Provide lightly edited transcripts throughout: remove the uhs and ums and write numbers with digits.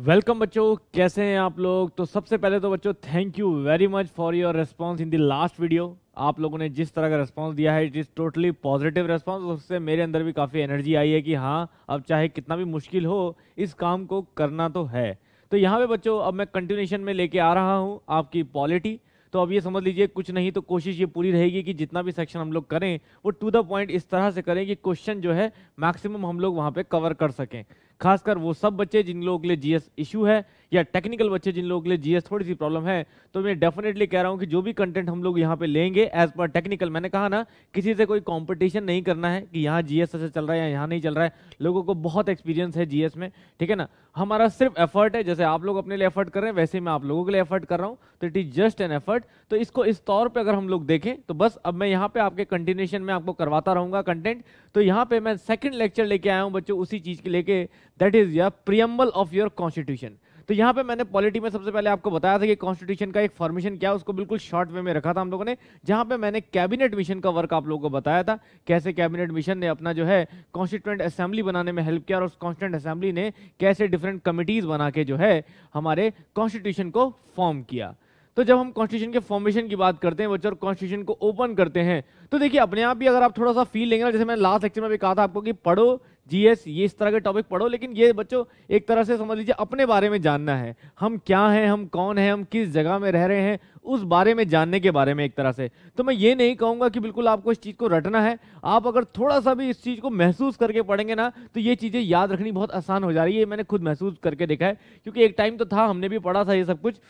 Welcome बच्चों, कैसे हैं आप लोग। तो सबसे पहले तो बच्चों thank you very much for your response in the last video. आप लोगों ने जिस तरह का रिस्पांस दिया है it is totally positive response. उससे मेरे अंदर भी काफ़ी एनर्जी आई है कि हाँ, अब चाहे कितना भी मुश्किल हो इस काम को करना तो है। तो यहाँ पे बच्चों अब मैं कंटिन्यूशन में लेके आ रहा हूँ आपकी पॉलिटी। तो अब ये समझ लीजिए, कुछ नहीं तो कोशिश ये पूरी रहेगी कि जितना भी सेक्शन हम लोग करें वो टू द पॉइंट इस तरह से करें कि क्वेश्चन जो है मैक्सिमम हम लोग वहाँ पे कवर कर सकें। खासकर वो सब बच्चे जिन लोगों के लिए जीएस इशू है या टेक्निकल बच्चे जिन लोगों के लिए जीएस थोड़ी सी प्रॉब्लम है, तो मैं डेफिनेटली कह रहा हूं कि जो भी कंटेंट हम लोग यहाँ पे लेंगे एज पर टेक्निकल, मैंने कहा ना किसी से कोई कंपटीशन नहीं करना है कि यहाँ जीएस ऐसे चल रहा है या यहाँ नहीं चल रहा है। लोगों को बहुत एक्सपीरियंस है जीएस में, ठीक है ना। हमारा सिर्फ एफर्ट है, जैसे आप लोग अपने लिए एफर्ट कर रहे हैं वैसे मैं आप लोगों के लिए एफर्ट कर रहा हूँ। तो it is just an effort. तो इसको इस तौर पे अगर हम लोग देखें तो बस अब मैं यहाँ पे आपके कंटिन्यूएशन में आपको करवाता रहूंगा कंटेंट। तो यहाँ पे मैं सेकंड लेक्चर लेके आया हूँ बच्चों उसी चीज के लेके, दैट इज या प्रियम्बल ऑफ योर कॉन्स्टिट्यूशन। तो यहाँ पे मैंने पॉलिटी में सबसे पहले आपको बताया था कि कॉन्स्टिट्यूशन का एक फॉर्मेशन क्या है, उसको बिल्कुल शॉर्ट वे में रखा था हम लोगों ने, जहाँ पे मैंने कैबिनेट मिशन का वर्क आप लोगों को बताया था, कैसे कैबिनेट मिशन ने अपना जो है कॉन्स्टिट्यूएंट असेंबली बनाने में हेल्प किया और उस कॉन्स्टिट्यूएंट असेंबली ने कैसे डिफरेंट कमिटीज बना के जो है हमारे कॉन्स्टिट्यूशन को फॉर्म किया। तो जब हम कॉन्स्टिट्यूशन के फॉर्मेशन की बात करते हैं बच्चों और कॉन्स्टिट्यूशन को ओपन करते हैं, तो देखिए अपने आप भी अगर आप थोड़ा सा फील लेंगे ना, जैसे मैंने लास्ट लेक्चर में भी कहा था आपको कि पढ़ो जीएस, ये इस तरह के टॉपिक पढ़ो, लेकिन ये बच्चों एक तरह से समझ लीजिए अपने बारे में जानना है, हम क्या हैं, हम कौन हैं, हम किस जगह में रह रहे हैं, उस बारे में जानने के बारे में एक तरह से। तो मैं ये नहीं कहूंगा कि बिल्कुल आपको इस चीज को रटना है। आप अगर थोड़ा सा भी इस चीज को महसूस करके पढ़ेंगे ना तो ये चीजें याद रखनी बहुत आसान हो जा रही है। मैंने खुद महसूस करके देखा है, क्योंकि एक टाइम तो था हमने भी पढ़ा था ये सब कुछ,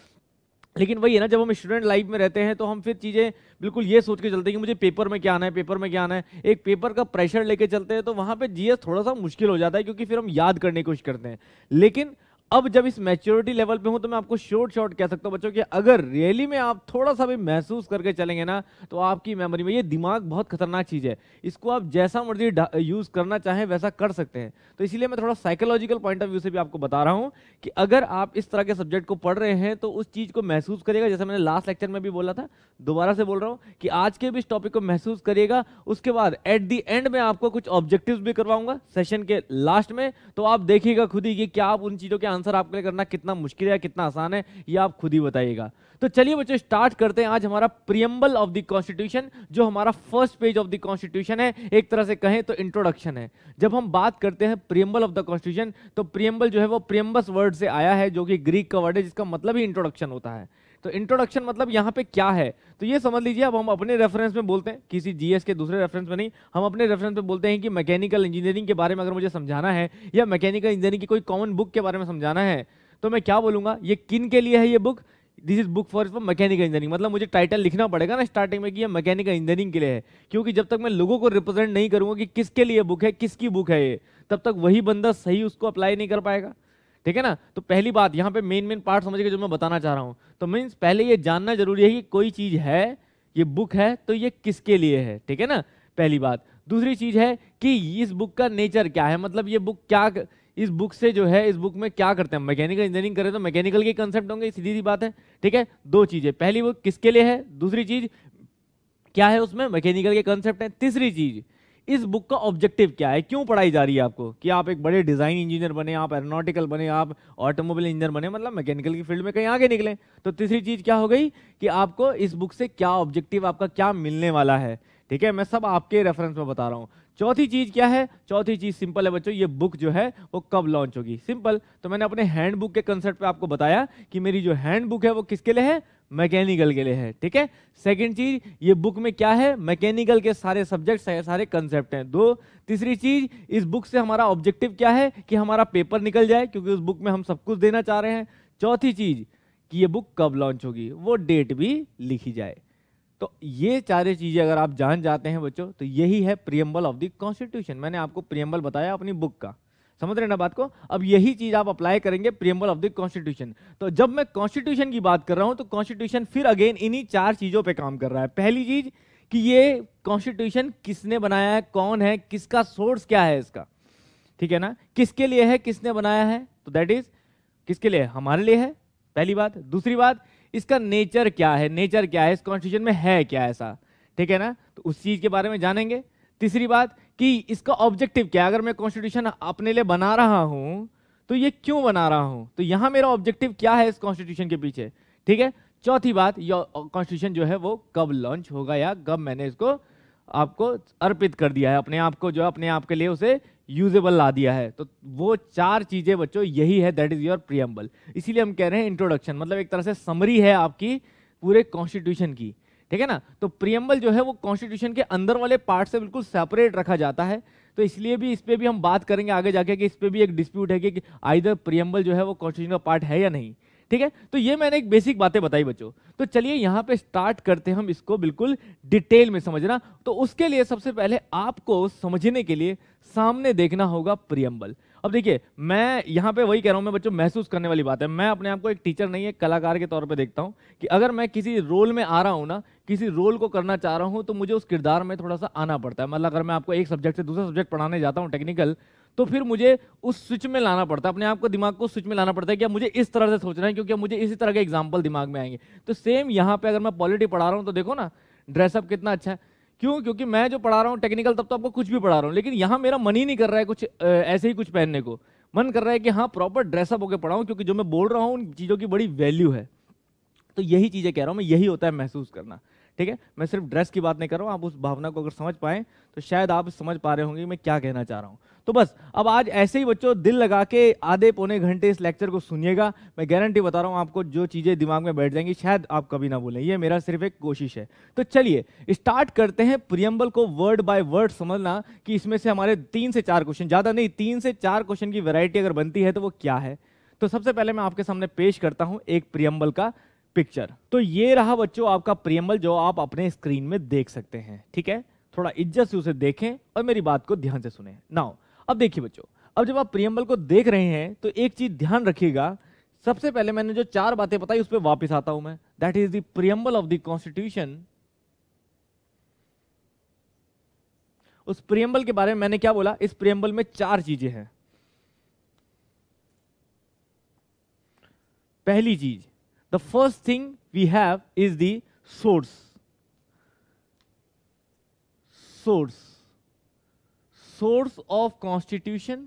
लेकिन वही है ना, जब हम स्टूडेंट लाइफ में रहते हैं तो हम फिर चीज़ें बिल्कुल ये सोच के चलते हैं कि मुझे पेपर में क्या आना है, पेपर में क्या आना है, एक पेपर का प्रेशर लेके चलते हैं, तो वहाँ पे जीएस थोड़ा सा मुश्किल हो जाता है क्योंकि फिर हम याद करने की कोशिश करते हैं। लेकिन अब जब इस मैच्योरिटी लेवल पे हूं तो मैं आपको शॉर्ट शॉर्ट कह सकता हूं बच्चों कि अगर रियली में आप थोड़ा सा भी महसूस करके चलेंगे ना तो आपकी मेमोरी में, ये दिमाग बहुत खतरनाक चीज है, इसको आप जैसा मर्जी यूज करना चाहें वैसा कर सकते हैं। तो इसीलिए मैं थोड़ा साइकोलॉजिकल पॉइंट ऑफ व्यू से भी आपको बता रहा हूं कि अगर आप इस तरह के सब्जेक्ट को पढ़ रहे हैं तो उस चीज को महसूस करिएगा, जैसे मैंने लास्ट लेक्चर में भी बोला था, दोबारा से बोल रहा हूं कि आज के भी इस टॉपिक को महसूस करिएगा। उसके बाद एट द एंड में आपको कुछ ऑब्जेक्टिव्स भी करवाऊंगा सेशन के लास्ट में, तो आप देखिएगा खुद ही कि क्या आप उन चीजों के आंसर आपके लिए करना कितना मुश्किल है कितना आसान है, ये आप खुद ही बताइएगा। तो चलिए बच्चों स्टार्ट करते हैं आज हमारा प्रियम्बल ऑफ द कॉन्स्टिट्यूशन, जो हमारा first page of the constitution है, एक तरह से कहें तो इंट्रोडक्शन है। जब हम बात करते हैं प्रियम्बल ऑफ द कॉन्स्टिट्यूशन तो प्रियम्बल जो है वो प्रियम्बस वर्ड से आया है, जो कि ग्रीक का वर्ड है जिसका मतलब ही इंट्रोडक्शन होता है। तो इंट्रोडक्शन मतलब यहाँ पे क्या है, तो ये समझ लीजिए, अब हम अपने रेफरेंस में बोलते हैं, किसी जीएस के दूसरे रेफरेंस में नहीं, हम अपने रेफरेंस में बोलते हैं कि मैकेनिकल इंजीनियरिंग के बारे में अगर मुझे समझाना है या मैकेनिकल इंजीनियरिंग की कोई कॉमन बुक के बारे में समझाना है तो मैं क्या बोलूंगा, ये किन के लिए है ये book, this is book for mechanical engineering. मतलब मुझे टाइटल लिखना पड़ेगा ना स्टार्टिंग में कि ये मैकेनिकल इंजीनियरिंग के लिए है, क्योंकि जब तक मैं लोगों को रिप्रेजेंट नहीं करूंगा कि किसके लिए बुक है, किसकी बुक है ये, तब तक वही बंदा सही उसको अप्लाई नहीं कर पाएगा, ठीक है ना। तो पहली बात यहाँ पे मेन पार्ट समझिए जो मैं बताना चाह रहा हूँ। तो मीन्स पहले ये जानना जरूरी है कि कोई चीज है, ये बुक है, तो ये किसके लिए है, ठीक है ना, पहली बात। दूसरी चीज है कि इस बुक का नेचर क्या है, मतलब ये बुक क्या, इस बुक से जो है, इस बुक में क्या करते हैं, मैकेनिकल इंजीनियरिंग करें तो मैकेनिकल के कंसेप्ट होंगे, सीधी सी बात है, ठीक है। दो चीजें, पहली बुक किसके लिए है, दूसरी चीज क्या है उसमें मैकेनिकल के कंसेप्ट है, तीसरी चीज इस बुक का ऑब्जेक्टिव क्या है, क्यों पढ़ाई जा रही है आपको, कि आप एक बड़े डिजाइन इंजीनियर बने, आप एरोनॉटिकल बने, आप ऑटोमोबाइल इंजीनियर बने, मतलब मैकेनिकल की फील्ड में कहीं आगे निकले। तो तीसरी चीज क्या हो गई कि आपको इस बुक से क्या ऑब्जेक्टिव, आपका क्या मिलने वाला है, ठीक है, मैं सब आपके रेफरेंस में बता रहा हूँ। चौथी चीज क्या है, चौथी चीज सिंपल है बच्चों, ये बुक जो है वो कब लॉन्च होगी, सिंपल। तो मैंने अपने हैंड बुक के कंसेप्ट पे आपको बताया कि मेरी जो हैंड बुक है वो किसके लिए है, मैकेनिकल के लिए है, ठीक है। सेकंड चीज, ये बुक में क्या है, मैकेनिकल के सारे सब्जेक्ट्स है, सारे कंसेप्ट हैं, दो। तीसरी चीज, इस बुक से हमारा ऑब्जेक्टिव क्या है कि हमारा पेपर निकल जाए, क्योंकि उस बुक में हम सब कुछ देना चाह रहे हैं। चौथी चीज कि ये बुक कब लॉन्च होगी, वो डेट भी लिखी जाए। तो ये चारे चीजें अगर आप जान जाते हैं बच्चों तो यही है प्रियम्बल ऑफ द कॉन्स्टिट्यूशन। मैंने आपको प्रियम्बल बताया अपनी बुक का, समझ रहे ना बात को। अब यही चीज आप अप्लाई करेंगे प्रियम्बल ऑफ द कॉन्स्टिट्यूशन। तो जब मैं कॉन्स्टिट्यूशन की बात कर रहा हूं तो कॉन्स्टिट्यूशन फिर अगेन इन्हीं चार चीजों पे काम कर रहा है। पहली चीज कि ये कॉन्स्टिट्यूशन किसने बनाया है, कौन है, किसका सोर्स क्या है इसका, ठीक है ना, किसके लिए है, किसने बनाया है, तो दैट इज किसके लिए, हमारे लिए है, पहली बात। दूसरी बात, इसका नेचर क्या है, नेचर क्या है, इस कॉन्स्टिट्यूशन में है क्या ऐसा, ठीक है ना, तो उस चीज के बारे में जानेंगे। तीसरी बात कि इसका ऑब्जेक्टिव क्या है, अगर मैं कॉन्स्टिट्यूशन अपने लिए बना रहा हूं तो ये क्यों बना रहा हूं, तो यहां मेरा ऑब्जेक्टिव क्या है इस कॉन्स्टिट्यूशन के पीछे, ठीक है। चौथी बात, ये कॉन्स्टिट्यूशन जो है वो कब लॉन्च होगा या कब मैंने इसको आपको अर्पित कर दिया है, अपने आप को जो अपने आप के लिए उसे यूजेबल ला दिया है। तो वो चार चीजें बच्चों यही है, दैट इज योर प्रियम्बल। इसीलिए हम कह रहे हैं इंट्रोडक्शन, मतलब एक तरह से समरी है आपकी पूरे कॉन्स्टिट्यूशन की, ठीक है ना। तो प्रियम्बल जो है वो कॉन्स्टिट्यूशन के अंदर वाले पार्ट से बिल्कुल सेपरेट रखा जाता है। तो इसलिए भी इस पे भी हम बात करेंगे आगे जाके कि इस पे भी एक डिस्प्यूट है कि आइदर प्रियम्बल जो है वो कॉन्स्टिट्यूशन का पार्ट है या नहीं, ठीक है। तो ये मैंने एक बेसिक बातें बताई बच्चों। तो चलिए यहाँ पे स्टार्ट करते हैं हम इसको बिल्कुल डिटेल में समझना। तो उसके लिए सबसे पहले आपको समझने के लिए सामने देखना होगा प्रियम्बल। अब देखिए मैं यहाँ पे वही कह रहा हूँ, मैं बच्चों महसूस करने वाली बात है, मैं अपने आप को एक टीचर नहीं एक कलाकार के तौर पे देखता हूँ कि अगर मैं किसी रोल में आ रहा हूँ ना, किसी रोल को करना चाह रहा हूँ, तो मुझे उस किरदार में थोड़ा सा आना पड़ता है। मतलब अगर मैं आपको एक सब्जेक्ट से दूसरा सब्जेक्ट पढ़ाने जाता हूँ टेक्निकल, तो फिर मुझे उस स्विच में लाना पड़ता है, अपने आप को दिमाग को स्विच में लाना पड़ता है कि अब मुझे इस तरह से सोचना है, क्योंकि मुझे इसी तरह के एग्जाम्पल दिमाग में आएंगे। तो सेम यहाँ पे अगर मैं पॉलिटी पढ़ा रहा हूँ तो देखो ना ड्रेसअप कितना अच्छा है, क्यों, क्योंकि मैं जो पढ़ा रहा हूँ टेक्निकल तब तो आपको कुछ भी पढ़ा रहा हूँ, लेकिन यहाँ मेरा मन ही नहीं कर रहा है कुछ ऐसे ही कुछ पहनने को, मन कर रहा है कि हाँ प्रॉपर ड्रेसअप होकर पढ़ाऊँ, क्योंकि जो मैं बोल रहा हूँ उन चीज़ों की बड़ी वैल्यू है। तो यही चीज़ें कह रहा हूँ मैं, यही होता है महसूस करना, ठीक है। मैं सिर्फ ड्रेस की बात नहीं कर रहा हूँ, आप उस भावना को अगर समझ पाएं तो शायद आप समझ पा रहे होंगे मैं क्या कहना चाह रहा हूँ। तो बस अब आज ऐसे ही बच्चों दिल लगा के आधे पौने घंटे इस लेक्चर को सुनिएगा, मैं गारंटी बता रहा हूँ आपको जो चीज़ें दिमाग में बैठ जाएंगी शायद आप कभी ना भूलें, ये मेरा सिर्फ एक कोशिश है। तो चलिए स्टार्ट करते हैं प्रियम्बल को वर्ड बाय वर्ड समझना कि इसमें से हमारे 3 से 4 क्वेश्चन, ज़्यादा नहीं 3 से 4 क्वेश्चन की वैरायटी अगर बनती है तो वो क्या है। तो सबसे पहले मैं आपके सामने पेश करता हूँ एक प्रियम्बल का पिक्चर। तो ये रहा बच्चों आपका प्रियम्बल जो आप अपने स्क्रीन में देख सकते हैं, ठीक है। थोड़ा इज्जत से उसे देखें और मेरी बात को ध्यान से सुने। नाउ अब देखिए बच्चों, अब जब आप प्रियम्बल को देख रहे हैं तो एक चीज ध्यान रखिएगा, सबसे पहले मैंने जो 4 बातें बताई उस पर वापस आता हूं मैं, that is the preamble of the constitution. उस प्रियम्बल के बारे में मैंने क्या बोला, इस प्रियम्बल में 4 चीजें हैं। पहली चीज, the first thing we have is the source of constitution.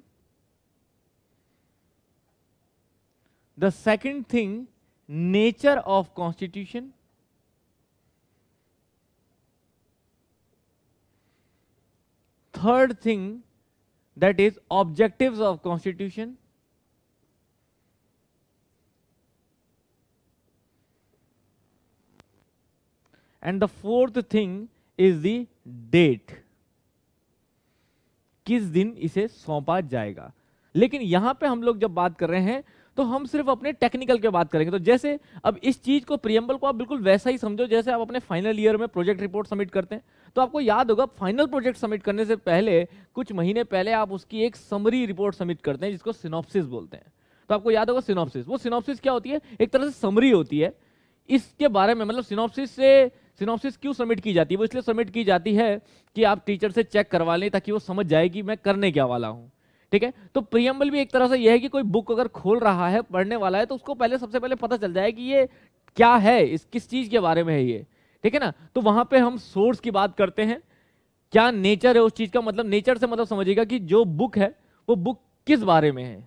The second thing, nature of constitution. Third thing, that is objectives of constitution. And the fourth thing is the date, किस दिन इसे सौंपा जाएगा। लेकिन यहां पे हम लोग जब बात कर रहे हैं तो हम सिर्फ अपने टेक्निकल के बात करेंगे। तो जैसे अब इस चीज को प्रियम्बल को आप बिल्कुल वैसा ही समझो जैसे आप अपने फाइनल ईयर में प्रोजेक्ट रिपोर्ट सबमिट करते हैं। तो आपको याद होगा फाइनल प्रोजेक्ट सबमिट करने से पहले कुछ महीने पहले आप उसकी एक समरी रिपोर्ट सबमिट करते हैं जिसको सिनॉप्सिस बोलते हैं। तो आपको याद होगा सिनॉप्सिस, वो सिनॉप्सिस क्या होती है, एक तरह से समरी होती है इसके बारे में। मतलब सिनॉप्सिस क्यों सबमिट की जाती है, वो इसलिए सबमिट की जाती है कि आप टीचर से चेक करवा लें ताकि वो समझ जाए कि मैं करने क्या वाला हूं, ठीक है। तो प्रियम्बल भी एक तरह से यह है कि कोई बुक अगर खोल रहा है पढ़ने वाला है तो उसको पहले सबसे पहले पता चल जाए कि ये क्या है, इस किस चीज के बारे में है ये, ठीक है ना। तो वहां पे हम सोर्स की बात करते हैं, क्या नेचर है उस चीज का, मतलब नेचर से मतलब समझिएगा कि जो बुक है वो बुक किस बारे में है,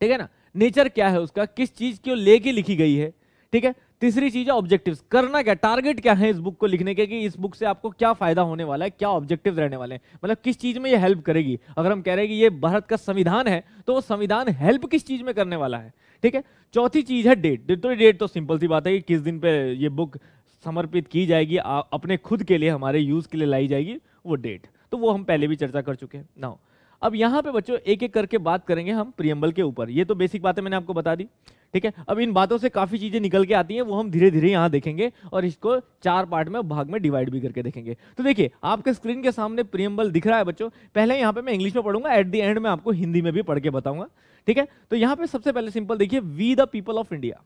ठीक है ना। नेचर क्या है उसका, किस चीज को लेके लिखी गई है, ठीक है। तीसरी चीज है ऑब्जेक्टिव्स, करना क्या, टारगेट क्या है इस बुक को लिखने के, कि इस बुक से आपको क्या फायदा होने वाला है, क्या ऑब्जेक्टिव्स रहने वाले हैं, मतलब किस चीज में ये हेल्प करेगी। अगर हम कह रहे हैं कि ये भारत का संविधान है तो वो संविधान हेल्प किस चीज में करने वाला है, ठीक है। चौथी चीज है डेट। तो डेट तो सिंपल सी बात है कि किस दिन पे ये बुक समर्पित की जाएगी, अपने खुद के लिए हमारे यूज के लिए लाई जाएगी, वो डेट तो वो हम पहले भी चर्चा कर चुके हैं। नाउ अब यहाँ पे बच्चों एक एक करके बात करेंगे हम प्रियम्बल के ऊपर। ये तो बेसिक बातें मैंने आपको बता दी, ठीक है। अब इन बातों से काफी चीजें निकल के आती हैं, वो हम धीरे धीरे यहाँ देखेंगे और इसको 4 पार्ट में भाग में डिवाइड भी करके देखेंगे। तो देखिए आपके स्क्रीन के सामने प्रियम्बल दिख रहा है बच्चों। पहले यहाँ पे मैं इंग्लिश में पढ़ूंगा, एट द एंड में आपको हिंदी में भी पढ़ के बताऊंगा, ठीक है। तो यहाँ पे सबसे पहले सिंपल देखिए, we the people of India.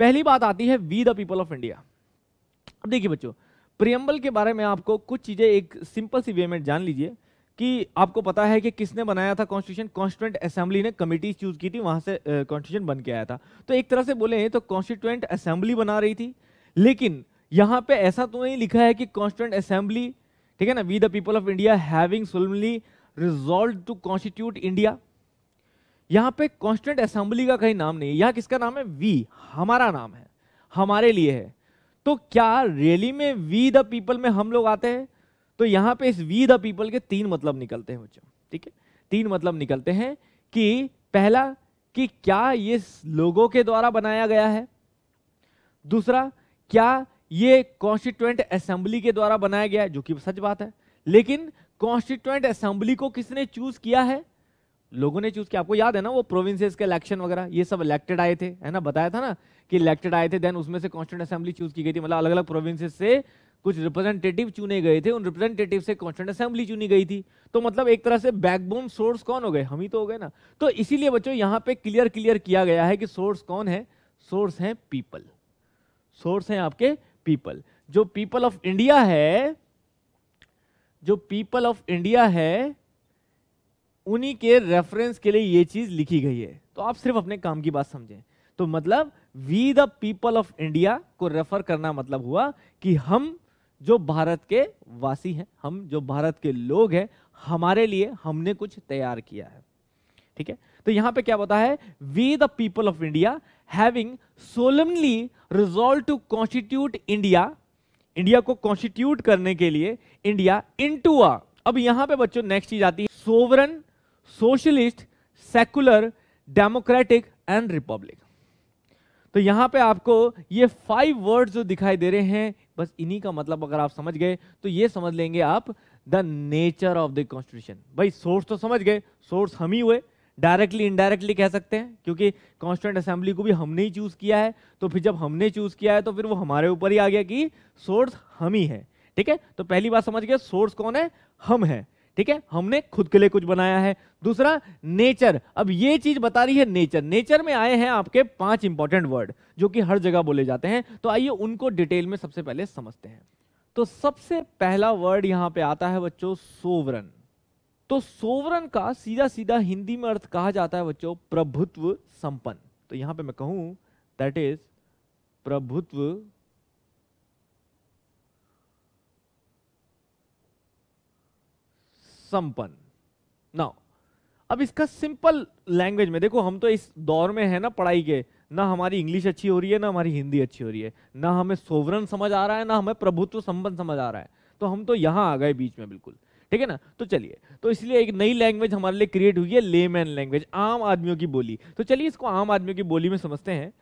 पहली बात आती है we the people of India. अब देखिए बच्चों प्रियम्बल के बारे में आपको कुछ चीजें एक सिंपल सी वे में जान लीजिए कि आपको पता है कि किसने बनाया था कॉन्स्टिट्यूशन, कॉन्स्टिट्यूएंट असेंबली ने कमेटी चूज की थी, वहां से कॉन्स्टिट्यूशन बन के आया था। तो एक तरह से बोले तो कॉन्स्टिट्यूएंट असेंबली बना रही थी, लेकिन यहां पे ऐसा तो नहीं लिखा है कि कॉन्स्टिट्यूएंट असेंबली, ठीक है ना, we the people of India having solemnly resolved to constitute India. यहाँ पे कॉन्स्टिट्यूएंट असेंबली का कहीं नाम नहीं है, यहाँ किसका नाम है? वी, हमारा नाम है, हमारे लिए है। तो क्या रियली में वी द पीपल में हम लोग आते हैं? तो यहाँ पे इस वी द पीपल के 3 मतलब निकलते हैं बच्चों, ठीक है? 3 मतलब निकलते हैं कि पहला कि क्या ये लोगों के द्वारा बनाया गया है, दूसरा क्या ये कॉन्स्टिट्यूएंट असेंबली के द्वारा बनाया गया है, जो कि सच बात है, लेकिन कॉन्स्टिट्यूएंट असेंबली को किसने चूज किया है? लोगों ने चूज किया। आपको याद है ना वो प्रोविंसेस के इलेक्शन वगैरह, ये सब इलेक्टेड आए थे, है ना, बताया था ना कि इलेक्टेड आए थे, देन उसमें से कॉन्स्टिट्यूएंट असेंबली चूज की गई थी, मतलब अलग अलग प्रोविंसेस से कुछ रिप्रेजेंटेटिव चुने गए थे, उन रिप्रेजेंटेटिव से कॉन्स्टिट्यूएंट असेंबली चुनी गई थी। तो मतलब एक तरह से बैकबोन सोर्स कौन हो गए? हम ही तो हो गए ना। तो इसीलिए बच्चों यहाँ पे क्लियर किया गया है कि सोर्स कौन है? सोर्स है पीपल, सोर्स है आपके पीपल। जो पीपल ऑफ इंडिया है, जो पीपल ऑफ इंडिया है, उन्हीं के रेफरेंस के लिए ये चीज लिखी गई है। तो आप सिर्फ अपने काम की बात समझें। तो मतलब we the people of India को रेफर करना मतलब हुआ कि हम जो भारत के वासी हैं, हम जो भारत के लोग हैं, हमारे लिए हमने कुछ तैयार किया है, ठीक है? तो यहां पे क्या बता है? We the people of India having solemnly resolved to constitute India, India को कॉन्स्टिट्यूट करने के लिए इंडिया इनटू अ, अब यहां पे बच्चों नेक्स्ट चीज आती है, sovereign, socialist, secular, democratic and Republic. तो यहां पे आपको ये 5 वर्ड्स जो दिखाई दे रहे हैं, बस इन्हीं का मतलब अगर आप समझ गए तो ये समझ लेंगे आप the nature of the constitution. भाई सोर्स तो समझ गए, सोर्स हम ही हुए, डायरेक्टली इनडायरेक्टली कह सकते हैं, क्योंकि कॉन्स्टिट्यूएंट असेंबली को भी हमने ही चूज किया है। तो फिर जब हमने चूज किया है तो फिर वो हमारे ऊपर ही आ गया कि सोर्स हम ही है, ठीक है? तो पहली बात समझ गए, सोर्स कौन है? हम है, ठीक है? हमने खुद के लिए कुछ बनाया है। दूसरा नेचर, अब ये चीज बता रही है नेचर। नेचर में आए हैं आपके 5 इंपॉर्टेंट वर्ड जो कि हर जगह बोले जाते हैं। तो आइए उनको डिटेल में सबसे पहले समझते हैं। तो सबसे पहला वर्ड यहां पे आता है बच्चों सोवरन। तो सोवरन का सीधा सीधा हिंदी में अर्थ कहा जाता है बच्चों प्रभुत्व संपन्न। तो यहां पे मैं कहूं दैट इज प्रभुत्व संपन्न। नाउ अब इसका सिंपल लैंग्वेज में देखो, हम तो इस दौर में है ना पढ़ाई के, ना हमारी इंग्लिश अच्छी हो रही है ना हमारी हिंदी अच्छी हो रही है, ना हमें सोवरन समझ आ रहा है ना हमें प्रभुत्व संपन्न समझ आ रहा है। तो हम तो यहां आ गए बीच में बिल्कुल, ठीक है ना? तो चलिए, तो इसलिए एक नई लैंग्वेज हमारे लिए क्रिएट हुई है, लेमैन लैंग्वेज, आम आदमियों की बोली। तो चलिए इसको आम आदमियों की बोली में समझते हैं।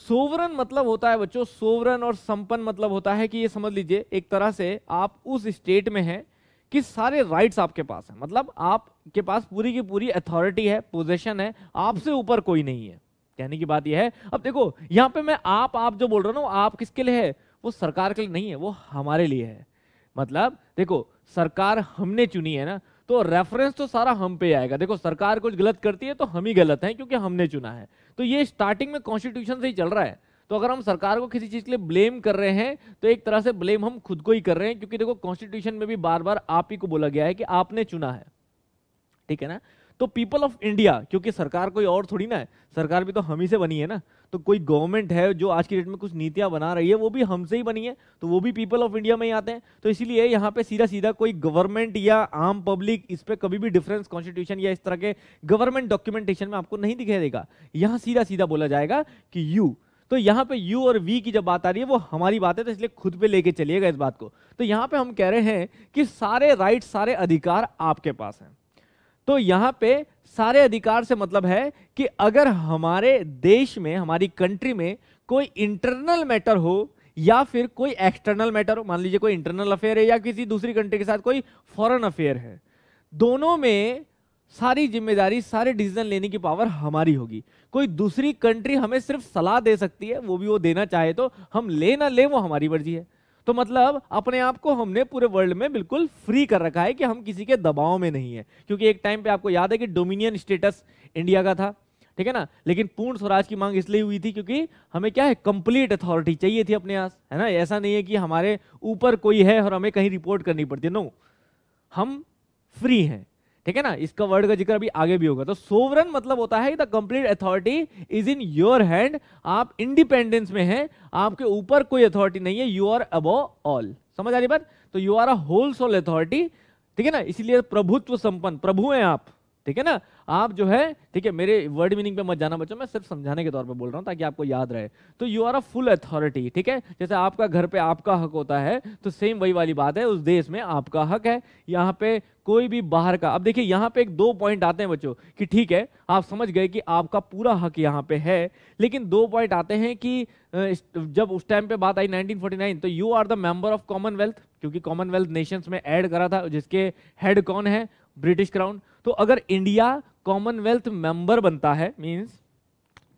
सोवरन मतलब होता है बच्चों, सोवरन और संपन्न मतलब होता है कि ये समझ लीजिए एक तरह से आप उस स्टेट में हैं कि सारे राइट्स आपके पास हैं, मतलब आपके पास पूरी की पूरी अथॉरिटी है, पोजीशन है, आपसे ऊपर कोई नहीं है। कहने की बात यह है, अब देखो यहां पे मैं आप जो बोल रहा हूं ना, आप किसके लिए है? वो सरकार के लिए नहीं है, वो हमारे लिए है। मतलब देखो सरकार हमने चुनी है ना, तो रेफरेंस तो सारा हम पे आएगा। देखो सरकार कुछ गलत करती है तो हम ही गलत हैं क्योंकि हमने चुना है। तो ये स्टार्टिंग में कॉन्स्टिट्यूशन से ही चल रहा है। तो अगर हम सरकार को किसी चीज के लिए ब्लेम कर रहे हैं तो एक तरह से ब्लेम हम खुद को ही कर रहे हैं, क्योंकि देखो कॉन्स्टिट्यूशन में भी बार बार आप ही को बोला गया है कि आपने चुना है, ठीक है ना? तो पीपल ऑफ इंडिया, क्योंकि सरकार कोई और थोड़ी ना है, सरकार भी तो हम ही से बनी है ना। तो कोई गवर्नमेंट है जो आज की डेट में कुछ नीतियां बना रही है, वो भी हमसे ही बनी है, तो वो भी पीपल ऑफ इंडिया में ही आते हैं। तो इसीलिए यहाँ पे सीधा सीधा कोई गवर्नमेंट या आम पब्लिक, इस पे कभी भी डिफरेंस कॉन्स्टिट्यूशन या इस तरह के गवर्नमेंट डॉक्यूमेंटेशन में आपको नहीं दिखाई देगा। यहाँ सीधा सीधा बोला जाएगा कि यू। तो यहाँ पे यू और वी की जब बात आ रही है वो हमारी बात है, तो इसलिए खुद पे लेके चलिएगा इस बात को। तो यहाँ पे हम कह रहे हैं कि सारे राइट, सारे अधिकार आपके पास हैं। तो यहां पे सारे अधिकार से मतलब है कि अगर हमारे देश में, हमारी कंट्री में कोई इंटरनल मैटर हो या फिर कोई एक्सटर्नल मैटर हो, मान लीजिए कोई इंटरनल अफेयर है या किसी दूसरी कंट्री के साथ कोई फॉरेन अफेयर है, दोनों में सारी जिम्मेदारी, सारे डिसीजन लेने की पावर हमारी होगी। कोई दूसरी कंट्री हमें सिर्फ सलाह दे सकती है, वो भी वो देना चाहे तो, हम ले ना ले वो हमारी मर्जी है। तो मतलब अपने आप को हमने पूरे वर्ल्ड में बिल्कुल फ्री कर रखा है कि हम किसी के दबाव में नहीं है। क्योंकि एक टाइम पे आपको याद है कि डोमिनियन स्टेटस इंडिया का था, ठीक है ना? लेकिन पूर्ण स्वराज की मांग इसलिए हुई थी क्योंकि हमें क्या है, कंप्लीट अथॉरिटी चाहिए थी अपने पास, है ना? ऐसा नहीं है कि हमारे ऊपर कोई है और हमें कहीं रिपोर्ट करनी पड़ती है, नो, हम फ्री हैं, ठीक है ना? इसका वर्ड का जिक्र अभी आगे भी होगा। तो सोवरन मतलब होता है the complete authority is in your hand, आप इंडिपेंडेंस में हैं, आपके ऊपर कोई अथॉरिटी नहीं है, यू आर अबव ऑल। समझ आ रही बात? तो you are a whole sole authority, ठीक है ना? इसीलिए प्रभुत्व संपन्न, प्रभु हैं आप, ठीक है ना? आप जो है, ठीक है, मेरे वर्ड मीनिंग पे मत जाना बच्चों, मैं सिर्फ समझाने के तौर पे बोल रहा हूँ ताकि आपको याद रहे। तो you are a full authority, ठीक है, जैसे आपका घर पे आपका हक होता है, तो सेम वही वाली बात है, उस देश में आपका हक है। यहाँ पे कोई भी बाहर का, अब देखिए यहाँ पे एक दो पॉइंट आते हैं बच्चों कि ठीक है आप समझ गए कि आपका पूरा हक यहाँ पे है, लेकिन दो पॉइंट आते हैं कि जब उस टाइम पे बात आई 1949, तो you are the member of Commonwealth, क्योंकि कॉमनवेल्थ नेशंस में ऐड करा था, जिसके हेड कौन है, ब्रिटिश क्राउन। तो अगर इंडिया कॉमनवेल्थ मेंबर बनता है, मींस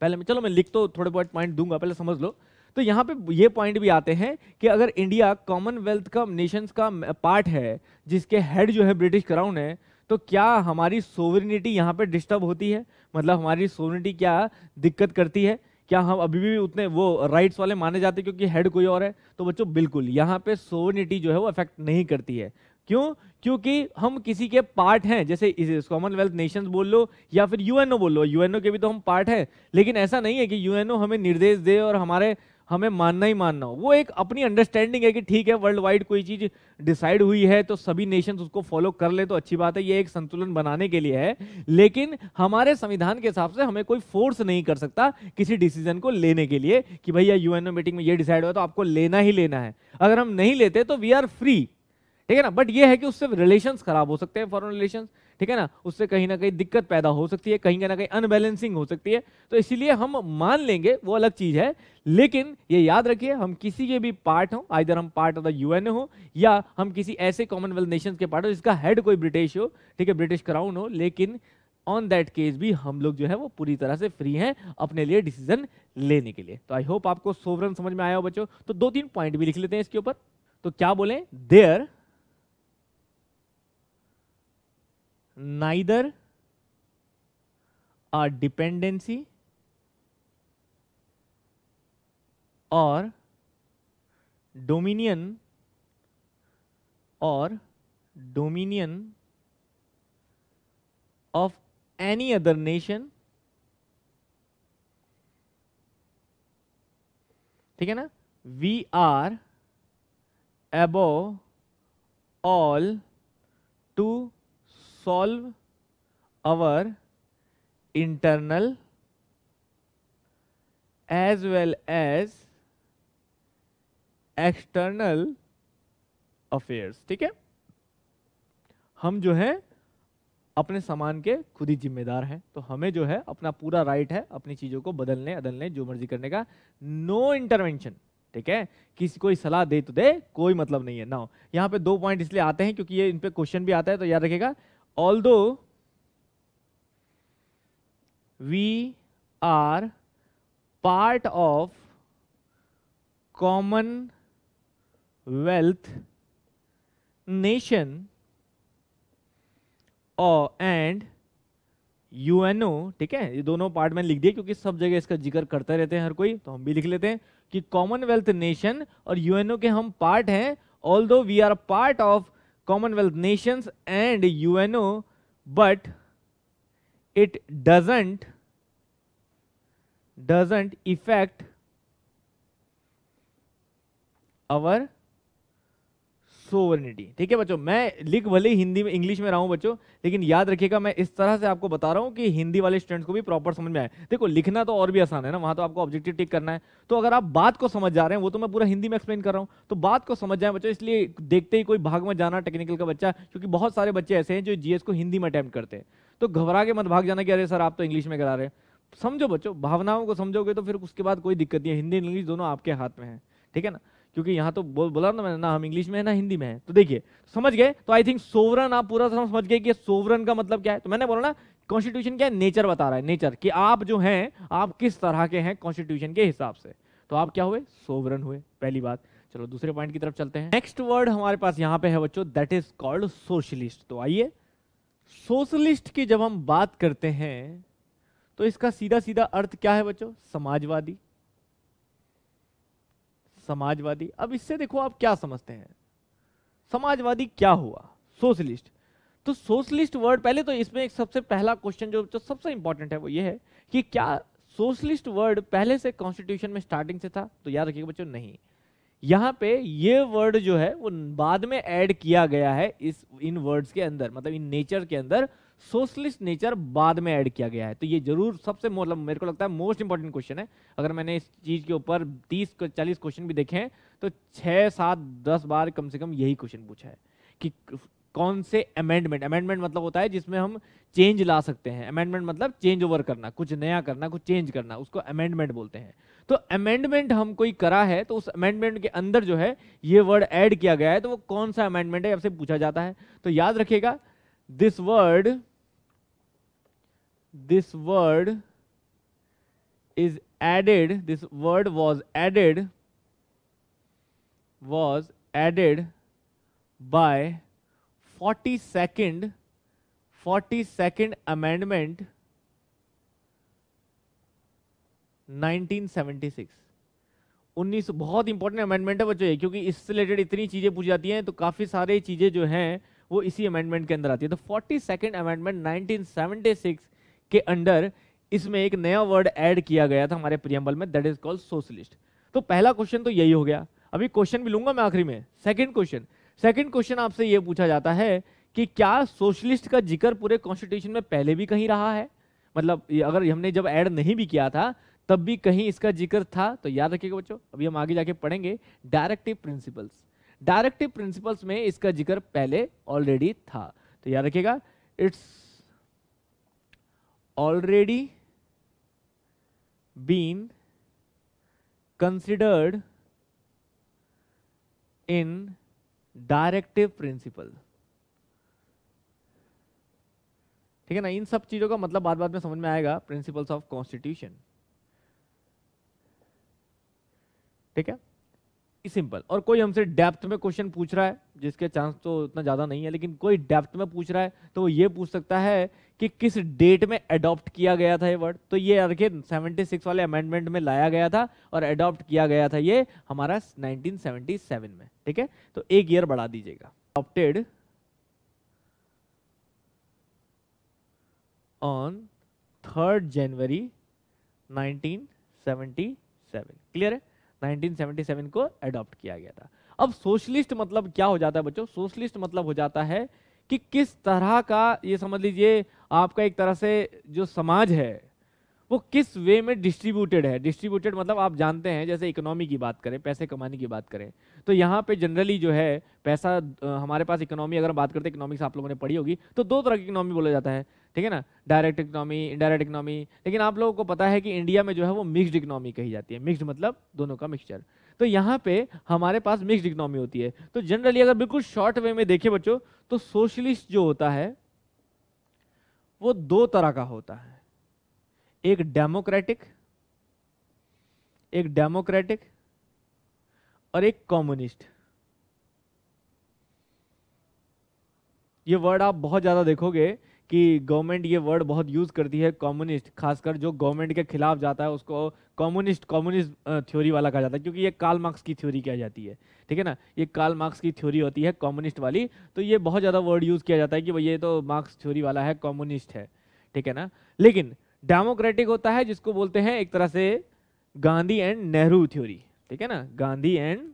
पहले मैं, चलो मैं लिख तो थोड़े बहुत पॉइंट दूंगा, पहले समझ लो। तो यहाँ पे ये पॉइंट भी आते हैं कि अगर इंडिया कॉमनवेल्थ का नेशंस का पार्ट है, जिसके हेड जो है ब्रिटिश क्राउन है, तो क्या हमारी सोवरेनिटी यहाँ पे डिस्टर्ब होती है, मतलब हमारी सोवरेनिटी क्या दिक्कत करती है, क्या हम अभी भी उतने वो राइट्स वाले माने जाते हैं क्योंकि हेड कोई और है? तो बच्चों बिल्कुल यहाँ पे सोवरेनिटी जो है वो अफेक्ट नहीं करती है। क्यों? क्योंकि हम किसी के पार्ट हैं, जैसे कॉमनवेल्थ नेशंस बोल लो या फिर यूएनओ बोल लो, यूएनओ के भी तो हम पार्ट हैं, लेकिन ऐसा नहीं है कि यूएनओ हमें निर्देश दे और हमें मानना ही मानना हो। वो एक अपनी अंडरस्टैंडिंग है कि ठीक है वर्ल्ड वाइड कोई चीज डिसाइड हुई है तो सभी नेशंस उसको फॉलो कर ले तो अच्छी बात है, ये एक संतुलन बनाने के लिए है, लेकिन हमारे संविधान के हिसाब से हमें कोई फोर्स नहीं कर सकता किसी डिसीजन को लेने के लिए कि भैया यूएनओ मीटिंग में ये डिसाइड हुआ तो आपको लेना ही लेना है। अगर हम नहीं लेते तो वी आर फ्री, ठीक है ना। बट ये है कि उससे रिलेशंस खराब हो सकते हैं, फॉरेन रिलेशंस, ठीक है ना, उससे कहीं ना कहीं दिक्कत पैदा हो सकती है, कहीं ना कहीं अनबैलेंसिंग हो सकती है, तो इसीलिए हम मान लेंगे, वो अलग चीज है। लेकिन ये याद रखिए हम किसी के भी पार्ट हो, आइदर हम पार्ट ऑफ द यूएनओ हो या हम किसी ऐसे कॉमनवेल्थ नेशंस के पार्ट हो जिसका हेड कोई ब्रिटिश हो, ठीक है, ब्रिटिश क्राउन हो, लेकिन ऑन दैट केस भी हम लोग जो है वो पूरी तरह से फ्री हैं अपने लिए डिसीजन लेने के लिए। तो आई होप आपको सोवरेन समझ में आया हो बच्चों। तो दो तीन पॉइंट भी लिख लेते हैं इसके ऊपर। तो क्या बोले, there neither a dependency or dominion of any other nation, ठीक है ना, we are above all to solve our internal as well as external affairs, ठीक है। हम जो है अपने सामान के खुद ही जिम्मेदार हैं, तो हमें जो है अपना पूरा राइट है अपनी चीजों को बदलने अदलने जो मर्जी करने का, नो इंटरवेंशन, ठीक है। किसी कोई सलाह दे तो दे, कोई मतलब नहीं है ना। यहाँ पे दो पॉइंट इसलिए आते हैं क्योंकि ये इन पे क्वेश्चन भी आता है, तो याद रखिएगा। Although we are part of Commonwealth nation and UNO, ठीक है, ये दोनों पार्ट में लिख दिए क्योंकि सब जगह इसका जिक्र करते रहते हैं हर कोई, तो हम भी लिख लेते हैं कि कॉमनवेल्थ नेशन और यूएनओ के हम पार्ट हैं। Although we are part of Commonwealth nations and UNO, but it doesn't affect our sovereignty, ठीक है बच्चों। मैं लिख भले हिंदी में इंग्लिश में रहा हूं बच्चों, लेकिन याद रखिएगा मैं इस तरह से आपको बता रहा हूं कि हिंदी वाले स्टूडेंट्स को भी प्रॉपर समझ में आए। देखो लिखना तो और भी आसान है ना, वहां तो आपको ऑब्जेक्टिव टिक करना है, तो अगर आप बात को समझ जा रहे हैं, वो तो मैं पूरा हिंदी में एक्सप्लेन कर रहा हूं, तो बात को समझ जाए बच्चों। इसलिए देखते ही कोई भाग में जाना टेक्निकल का बच्चा, क्योंकि बहुत सारे बच्चे ऐसे हैं जो जीएस को हिंदी में अटेम्प्ट करते हैं, तो घबरा के मत भाग जाना कि अरे सर आप तो इंग्लिश में करा रहे हैं। समझो बच्चों, भावनाओं को समझोगे तो फिर उसके बाद कोई दिक्कत नहीं है, हिंदी इंग्लिश दोनों आपके हाथ में है, ठीक है ना। क्योंकि यहाँ तो बोला ना मैंने, ना हम इंग्लिश में है ना हिंदी में है, तो देखिए समझ गए। तो आई थिंक सोवरन आप पूरा समझ गए कि सोवरन का मतलब क्या है। तो मैंने बोला ना कॉन्स्टिट्यूशन क्या है, नेचर बता रहा है, नेचर कि आप जो हैं आप किस तरह के हैं कॉन्स्टिट्यूशन के हिसाब से, तो आप क्या हुए, सोवरन हुए, पहली बात। चलो दूसरे पॉइंट की तरफ चलते हैं। नेक्स्ट वर्ड हमारे पास यहाँ पे है बच्चों, दैट इज कॉल्ड सोशलिस्ट। तो आइए, सोशलिस्ट की जब हम बात करते हैं तो इसका सीधा सीधा अर्थ क्या है बच्चों, समाजवादी। समाजवादी, अब इससे देखो आप क्या समझते हैं, समाजवादी क्या हुआ, सोशलिस्ट। तो सोशलिस्ट वर्ड, पहले तो इसमें एक सबसे पहला क्वेश्चन जो सबसे इंपॉर्टेंट है वो ये है कि क्या सोशलिस्ट वर्ड पहले से कॉन्स्टिट्यूशन में स्टार्टिंग से था? तो याद रखिएगा बच्चों, नहीं। यहाँ पे ये वर्ड जो है वो बाद में ऐड किया गया है इन वर्ड्स के अंदर, मतलब इन नेचर के अंदर सोशलिस्ट नेचर बाद में ऐड किया गया है। तो ये जरूर सबसे मतलब मेरे को लगता है मोस्ट इंपॉर्टेंट क्वेश्चन है। अगर मैंने इस चीज के ऊपर 30-40 क्वेश्चन भी देखे हैं तो 6-7-10 बार कम से कम यही क्वेश्चन पूछा है कि कौन से अमेंडमेंट, अमेंडमेंट मतलब होता है जिसमें हम चेंज ला सकते हैं। अमेंडमेंट मतलब चेंज ओवर करना, कुछ नया करना, कुछ चेंज करना, उसको अमेंडमेंट बोलते हैं। तो अमेंडमेंट हम कोई करा है तो उस अमेंडमेंट के अंदर जो है ये वर्ड ऐड किया गया है, तो वो कौन सा अमेंडमेंट है आपसे पूछा जाता है। तो याद रखिएगा, this word is added, this word was added by 42nd amendment 1976। 19 बहुत इंपॉर्टेंट अमेंडमेंट है बच्चों ये, क्योंकि इससे रिलेटेड इतनी चीजें पूछी जाती हैं तो काफी सारी चीजें जो हैं वो इसी अमेंडमेंट के अंदर आती है। तो 42nd अमेंडमेंट 1976 के अंडर इसमें एक नया वर्ड ऐड किया गया था हमारे प्रियम्बल में, दैट इज कॉल्ड सोशलिस्ट। तो पहला क्वेश्चन तो यही हो गया। अभी क्वेश्चन भी लूंगा मैं आखिरी में। सेकंड क्वेश्चन आपसे ये पूछा जाता है कि क्या सोशलिस्ट का जिक्र पूरे कॉन्स्टिट्यूशन में पहले भी कहीं रहा है, मतलब अगर हमने जब ऐड नहीं भी किया था तब भी कहीं इसका जिक्र था। तो याद रखिएगा बच्चों, अभी हम आगे जाके पढ़ेंगे डायरेक्टिव प्रिंसिपल्स में इसका जिक्र पहले ऑलरेडी था। तो याद रखिएगा, it's already been considered in directive principle. ठीक है ना, इन सब चीजों का मतलब बाद में समझ में आएगा, प्रिंसिपल्स ऑफ कॉन्स्टिट्यूशन। ठीक है, सिंपल। और कोई हमसे डेप्थ में क्वेश्चन पूछ रहा है, जिसके चांस तो उतना ज्यादा नहीं है, लेकिन कोई डेप्थ में पूछ रहा है तो वो ये पूछ सकता है कि किस डेट में अडॉप्ट किया गया था ये वर्ड। तो ये देखिए 76 वाले अमेंडमेंट में लाया गया था और अडॉप्ट किया गया था ये हमारा 1977 में। ठीक है, तो एक ईयर बढ़ा दीजिएगा। Adopted on 3rd January 1977। Clear है, 1977 को अडॉप्ट किया गया था। अब सोशलिस्ट मतलब क्या हो जाता है बच्चों? सोशलिस्ट मतलब हो जाता है कि किस तरह का, ये समझ लीजिए आपका एक तरह से जो समाज है वो किस वे में डिस्ट्रीब्यूटेड है। डिस्ट्रीब्यूटेड मतलब आप जानते हैं, जैसे इकोनॉमी की बात करें, पैसे कमाने की बात करें, तो यहाँ पे जनरली जो है पैसा, हमारे पास इकोनॉमी अगर बात करते हैं, इकोनॉमिक्स आप लोगों ने पढ़ी होगी, तो दो तरह की इकोनॉमी बोला जाता है। ठीक है ना, डायरेक्ट इकोनॉमी, इनडायरेक्ट इकोनॉमी। लेकिन आप लोगों को पता है कि इंडिया में जो है वो मिक्स्ड इकोनॉमी कही जाती है। मिक्स्ड मतलब दोनों का मिक्सचर। तो यहाँ पे हमारे पास मिक्स्ड इकोनॉमी होती है। तो जनरली अगर बिल्कुल शॉर्ट वे में देखें बच्चों, तो सोशलिस्ट जो होता है वो दो तरह का होता है, एक डेमोक्रेटिक और एक कम्युनिस्ट। ये वर्ड आप बहुत ज्यादा देखोगे कि गवर्नमेंट ये वर्ड बहुत यूज करती है, कम्युनिस्ट। खासकर जो गवर्नमेंट के खिलाफ जाता है उसको कम्युनिस्ट थ्योरी वाला कहा जाता है, क्योंकि ये कार्ल मार्क्स की थ्योरी कही जाती है। ठीक है ना, ये कार्ल मार्क्स की थ्योरी होती है कम्युनिस्ट वाली। तो ये बहुत ज्यादा वर्ड यूज किया जाता है कि भाई ये तो मार्क्स थ्योरी वाला है, कम्युनिस्ट है। ठीक है ना, लेकिन डेमोक्रेटिक होता है जिसको बोलते हैं एक तरह से गांधी एंड नेहरू थ्योरी। ठीक है ना, Gandhian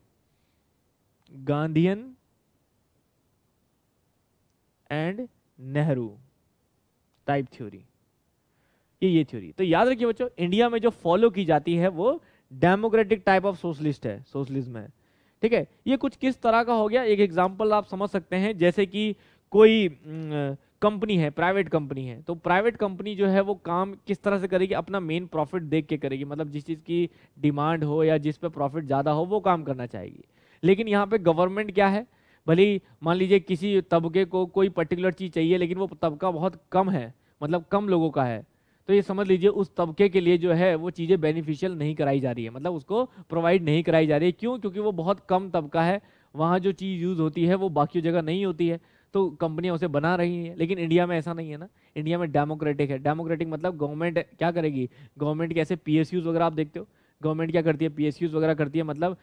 and Nehru type theory, ये थ्योरी। तो याद रखिए बच्चों, इंडिया में जो फॉलो की जाती है वो डेमोक्रेटिक टाइप ऑफ सोशलिस्ट है, सोशलिज्म है। ठीक है, ये कुछ किस तरह का हो गया, एक एग्जांपल आप समझ सकते हैं। जैसे कि कोई कंपनी है, प्राइवेट कंपनी है, तो प्राइवेट कंपनी जो है वो काम किस तरह से करेगी, अपना मेन प्रॉफिट देख के करेगी। मतलब जिस चीज की डिमांड हो या जिस पे प्रॉफिट ज्यादा हो वो काम करना चाहेगी। लेकिन यहाँ पे गवर्नमेंट क्या है, भले ही मान लीजिए किसी तबके को कोई पर्टिकुलर चीज चाहिए, लेकिन वो तबका बहुत कम है, मतलब कम लोगों का है, तो ये समझ लीजिए उस तबके के लिए जो है वो चीजें बेनिफिशियल नहीं कराई जा रही है, मतलब उसको प्रोवाइड नहीं कराई जा रही है। क्यों? क्योंकि वो बहुत कम तबका है, वहाँ जो चीज यूज होती है वो बाकी जगह नहीं होती है, तो कंपनियां उसे बना रही हैं। लेकिन इंडिया में ऐसा नहीं है ना, इंडिया में डेमोक्रेटिक है। डेमोक्रेटिक मतलब गवर्नमेंट क्या करेगी, गवर्नमेंट के ऐसे पीएसयूज वगैरह आप देखते हो, गवर्नमेंट क्या करती है, पीएसयूज वगैरह करती है, मतलब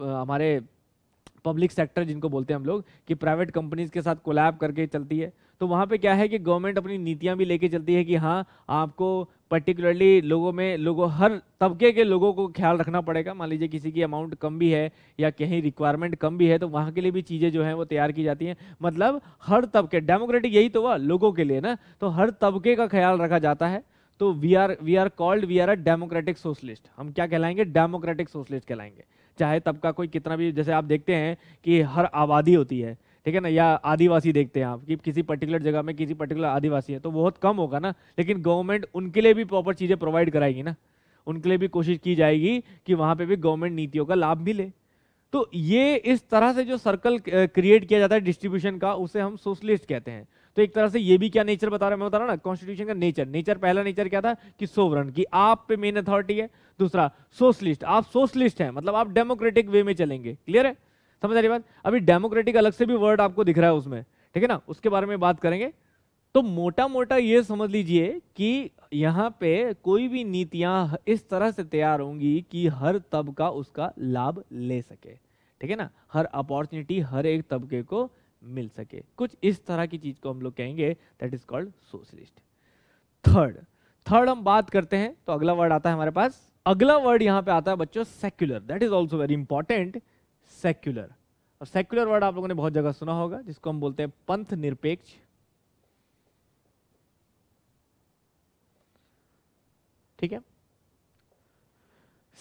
हमारे पब्लिक सेक्टर जिनको बोलते हैं हम लोग, कि प्राइवेट कंपनीज के साथ कोलैब करके चलती है, तो वहाँ पे क्या है कि गवर्नमेंट अपनी नीतियाँ भी लेके चलती है कि हाँ आपको पर्टिकुलरली लोगों हर तबके के लोगों को ख्याल रखना पड़ेगा। मान लीजिए किसी की अमाउंट कम भी है या कहीं रिक्वायरमेंट कम भी है, तो वहाँ के लिए भी चीज़ें जो हैं वो तैयार की जाती हैं। मतलब हर तबके, डेमोक्रेटिक यही तो हुआ, लोगों के लिए ना, तो हर तबके का ख्याल रखा जाता है। तो we are a democratic socialist. हम क्या कहलाएंगे? डेमोक्रेटिक सोशलिस्ट कहलाएंगे। चाहे तबका कोई कितना भी, जैसे आप देखते हैं कि हर आबादी होती है, ठीक है ना, या आदिवासी देखते हैं आप कि किसी पर्टिकुलर जगह में किसी पर्टिकुलर आदिवासी है तो बहुत कम होगा ना, लेकिन गवर्नमेंट उनके लिए भी प्रॉपर चीजें प्रोवाइड कराएगी ना, उनके लिए भी कोशिश की जाएगी कि वहां पे भी गवर्नमेंट नीतियों का लाभ मिले। तो ये इस तरह से जो सर्कल क्रिएट किया जाता है डिस्ट्रीब्यूशन का, उसे हम सोशलिस्ट कहते हैं। तो एक तरह से ये भी क्या नेचर बता रहा है, मैं बता रहा हूं ना, कॉन्स्टिट्यूशन का नेचर पहला नेचर क्या था कि सोवरन, कि आप पे मेन अथॉरिटी है। दूसरा सोशलिस्ट, आप सोशलिस्ट हैं, मतलब आप डेमोक्रेटिक वे में चलेंगे। क्लियर है? समझ आ रही बात? अभी डेमोक्रेटिक अलग से भी वर्ड आपको दिख रहा है उसमें, ठीक है ना, उसके बारे में बात करेंगे। तो मोटा मोटा ये समझ लीजिए कि यहाँ पे कोई भी नीतियां इस तरह से तैयार होंगी कि हर तबका उसका लाभ ले सके, ठीक है ना, हर अपॉर्चुनिटी हर एक तबके को मिल सके। कुछ इस तरह की चीज को हम लोग कहेंगे, that is called socialist. Third हम बात करते हैं, तो अगला वर्ड आता है हमारे पास। अगला वर्ड यहाँ पे आता है बच्चों secular. That is also very important, secular. और सेक्युलर वर्ड आप लोगों ने बहुत जगह सुना होगा, जिसको हम बोलते हैं पंथ निरपेक्ष। ठीक है,